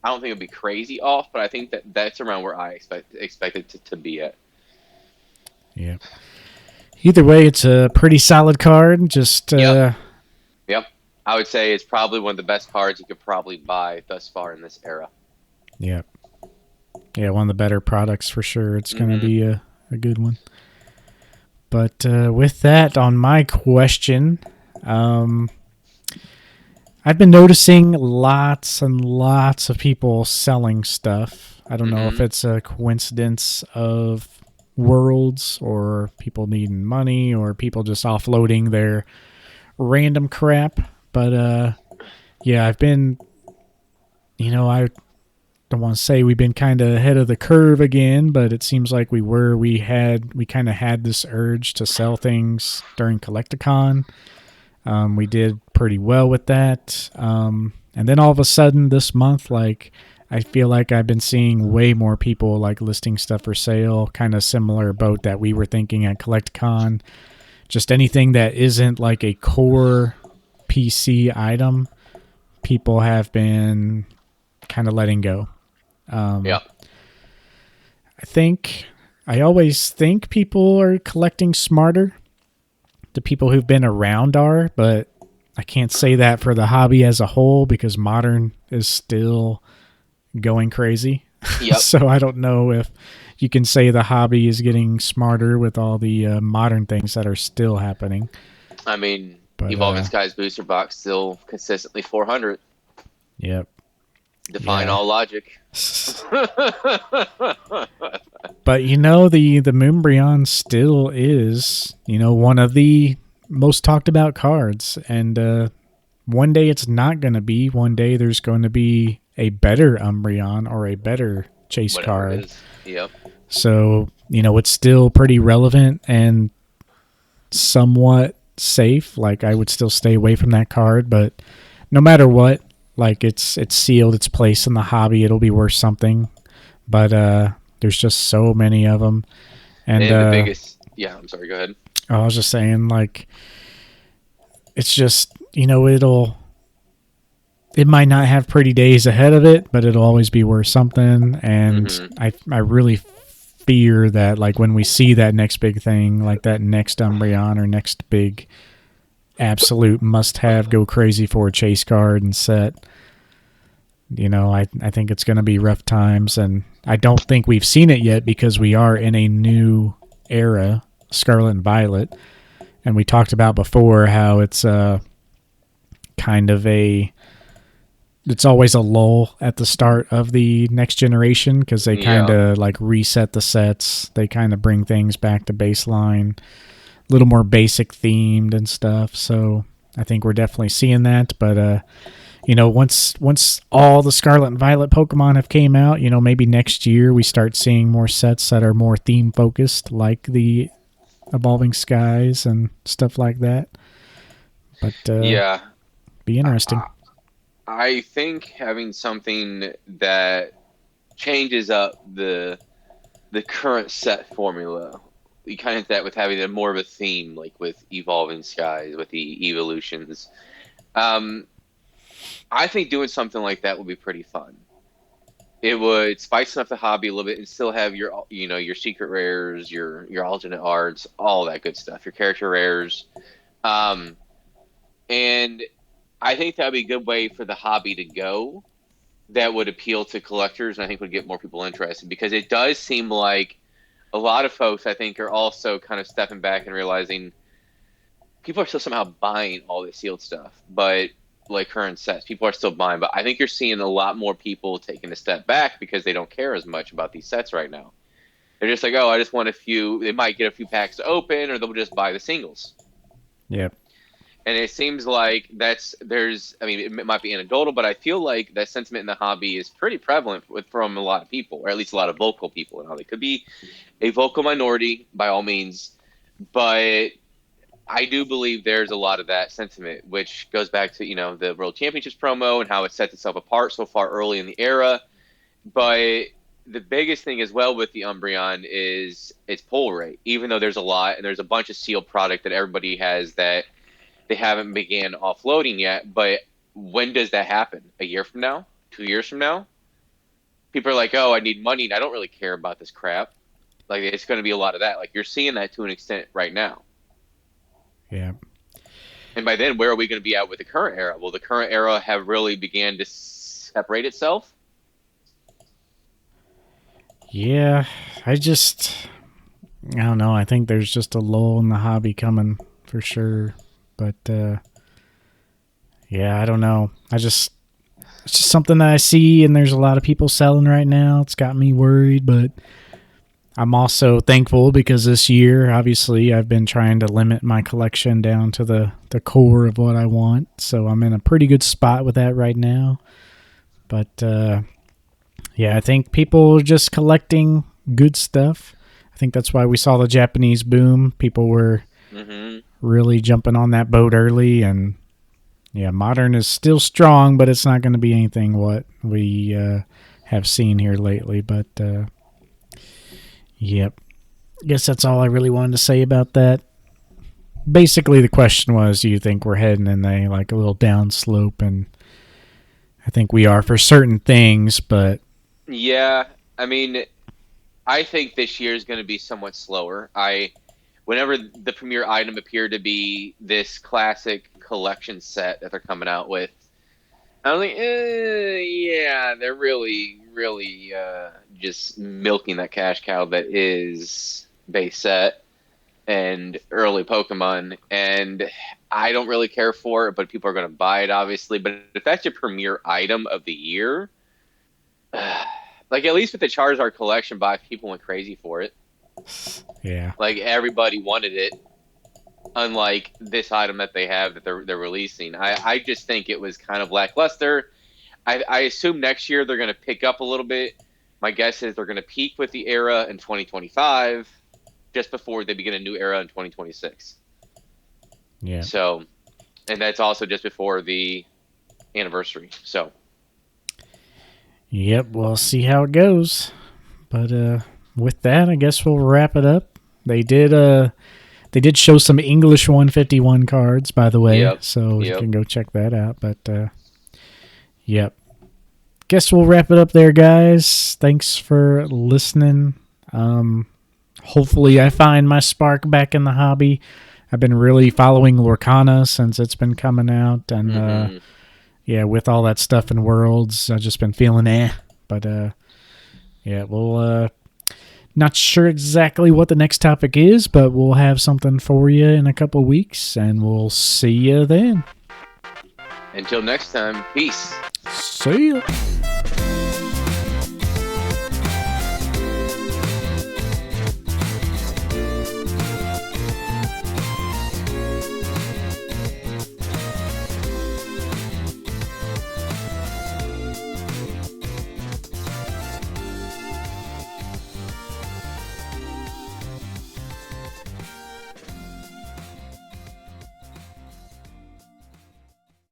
[SPEAKER 2] I don't think it'd be crazy off, but I think that's around where I expect it to be at.
[SPEAKER 1] yeah. Either way, it's a pretty solid card. Just
[SPEAKER 2] Yep, yep. I would say it's probably one of the best cards you could probably buy thus far in this era.
[SPEAKER 1] yeah, yeah. One of the better products for sure. It's gonna
[SPEAKER 2] Hmm.
[SPEAKER 1] be a good one. But with that, on my question, um, I've been noticing lots and lots of people selling stuff. I don't know if
[SPEAKER 2] Hmm.
[SPEAKER 1] it's a coincidence of worlds or people needing money or people just offloading their random crap. But yeah, I've been, I don't want to say we've been kind of ahead of the curve again, but it seems like we kind of had this urge to sell things during Collecticon. We did pretty well with that. And then all of a sudden this month, like, I feel like I've been seeing way more people like listing stuff for sale, kind of similar boat that we were thinking at CollectCon. Just anything that isn't like a core PC item, people have been kind of letting go.
[SPEAKER 2] Yep.
[SPEAKER 1] Um, I always think people are collecting smarter. The people who've been around are, but I can't say that for the hobby as a whole because modern is still going crazy.
[SPEAKER 2] Yep.
[SPEAKER 1] So I don't know if you can say the hobby is getting smarter with all the modern things that are still happening.
[SPEAKER 2] I mean,
[SPEAKER 1] But
[SPEAKER 2] Evolving Skies booster box still consistently 400.
[SPEAKER 1] yep,
[SPEAKER 2] Define
[SPEAKER 1] yeah.
[SPEAKER 2] all logic.
[SPEAKER 1] But the Moonbryon still is one of the most talked about cards, and one day it's not going to be. One day there's going to be a better Umbreon or a better chase
[SPEAKER 2] Whatever it
[SPEAKER 1] card.
[SPEAKER 2] is. Yep.
[SPEAKER 1] So it's still pretty relevant and somewhat safe. Like I would still stay away from that card, but no matter what, like it's sealed its place in the hobby. It'll be worth something. But there's just so many of them, and
[SPEAKER 2] And the biggest. Yeah, I'm sorry. Go ahead.
[SPEAKER 1] I was just saying, like, it's just it might not have pretty days ahead of it, but it'll always be worth something. And
[SPEAKER 2] Hmm.
[SPEAKER 1] I really fear that like when we see that next big thing, like that next Umbreon or next big absolute must have go crazy for a chase card and set. I think it's going to be rough times, and I don't think we've seen it yet because we are in a new era, Scarlet and Violet, and we talked about before how it's kind of it's always a lull at the start of the next generation because they kind
[SPEAKER 2] Yeah.
[SPEAKER 1] of like reset the sets. They kind of bring things back to baseline, a little more basic themed and stuff. So I think we're definitely seeing that. But once all the Scarlet and Violet Pokemon have came out, maybe next year we start seeing more sets that are more theme focused, like the Evolving Skies and stuff like that. But
[SPEAKER 2] Yeah.
[SPEAKER 1] be
[SPEAKER 2] I,
[SPEAKER 1] interesting.
[SPEAKER 2] I I think having something that changes up the current set formula. You kind of that with having a more of a theme, like with Evolving Skies, with the evolutions. Um, I think doing something like that would be pretty fun. it would spice up the hobby a little bit and still have your your secret rares, your alternate arts, all that good stuff, your character rares. Um, and I think that would be a good way for the hobby to go. That would appeal to collectors, and I think would get more people interested because it does seem like a lot of folks, I think, are also kind of stepping back and realizing people are still somehow buying all this sealed stuff, but like current sets, people are still buying. But I think you're seeing a lot more people taking a step back because they don't care as much about these sets right now. They're just like, oh, I just want a few. They might get a few packs to open, or they'll just buy the singles.
[SPEAKER 1] Yep.
[SPEAKER 2] And it seems like I mean, it might be anecdotal, but I feel like that sentiment in the hobby is pretty prevalent from a lot of people, or at least a lot of vocal people. Now, they could be a vocal minority by all means, but I do believe there's a lot of that sentiment, which goes back to, the World Championships promo and how it sets itself apart so far early in the era. But the biggest thing as well with the Umbreon is its pull rate, even though there's a lot and there's a bunch of sealed product that everybody has that they haven't began offloading yet. But when does that happen? A year from now? 2 years from now? People are like, oh, I need money and I don't really care about this crap. Like, it's going to be a lot of that. Like, you're seeing that to an extent right now.
[SPEAKER 1] Yeah.
[SPEAKER 2] And by then, where are we going to be at with the current era? Will the current era have really began to separate itself?
[SPEAKER 1] Yeah, I don't know. I think there's just a lull in the hobby coming for sure. But, yeah, I don't know. It's just something that I see, and there's a lot of people selling right now. It's got me worried, but I'm also thankful because this year, obviously, I've been trying to limit my collection down to the core of what I want. So I'm in a pretty good spot with that right now. But, yeah, I think people are just collecting good stuff. I think that's why we saw the Japanese boom. People were really jumping on that boat early. And, yeah, Modern is still strong, but it's not going to be anything what we have seen here lately. But, yep. I guess that's all I really wanted to say about that. Basically, the question was, do you think we're heading in a little downslope? And I think we are for certain things, but...
[SPEAKER 2] Yeah, I mean, I think this year is going to be somewhat slower. Whenever the premier item appeared to be this classic collection set that they're coming out with, I was like, yeah, they're really, really just milking that cash cow that is base set and early Pokemon. And I don't really care for it, but people are going to buy it, obviously. But if that's your premier item of the year... like, at least with the Charizard collection box, people went crazy for it.
[SPEAKER 1] Yeah.
[SPEAKER 2] Like, everybody wanted it, unlike this item that they have that they're releasing. I just think it was kind of lackluster. I assume next year they're going to pick up a little bit. My guess is they're going to peak with the era in 2025, just before they begin a new era in 2026.
[SPEAKER 1] Yeah.
[SPEAKER 2] So, and that's also just before the anniversary. So...
[SPEAKER 1] Yep, we'll see how it goes. But with that, I guess we'll wrap it up. They did show some English 151 cards, by the way, so you can go check that out. But yep. Guess we'll wrap it up there, guys. Thanks for listening. Hopefully I find my spark back in the hobby. I've been really following Lorcana since it's been coming out, and yeah, with all that stuff in Worlds, I've just been feeling But, yeah, we'll, not sure exactly what the next topic is, but we'll have something for you in a couple weeks, and we'll see you then.
[SPEAKER 2] Until next time, peace.
[SPEAKER 1] See ya.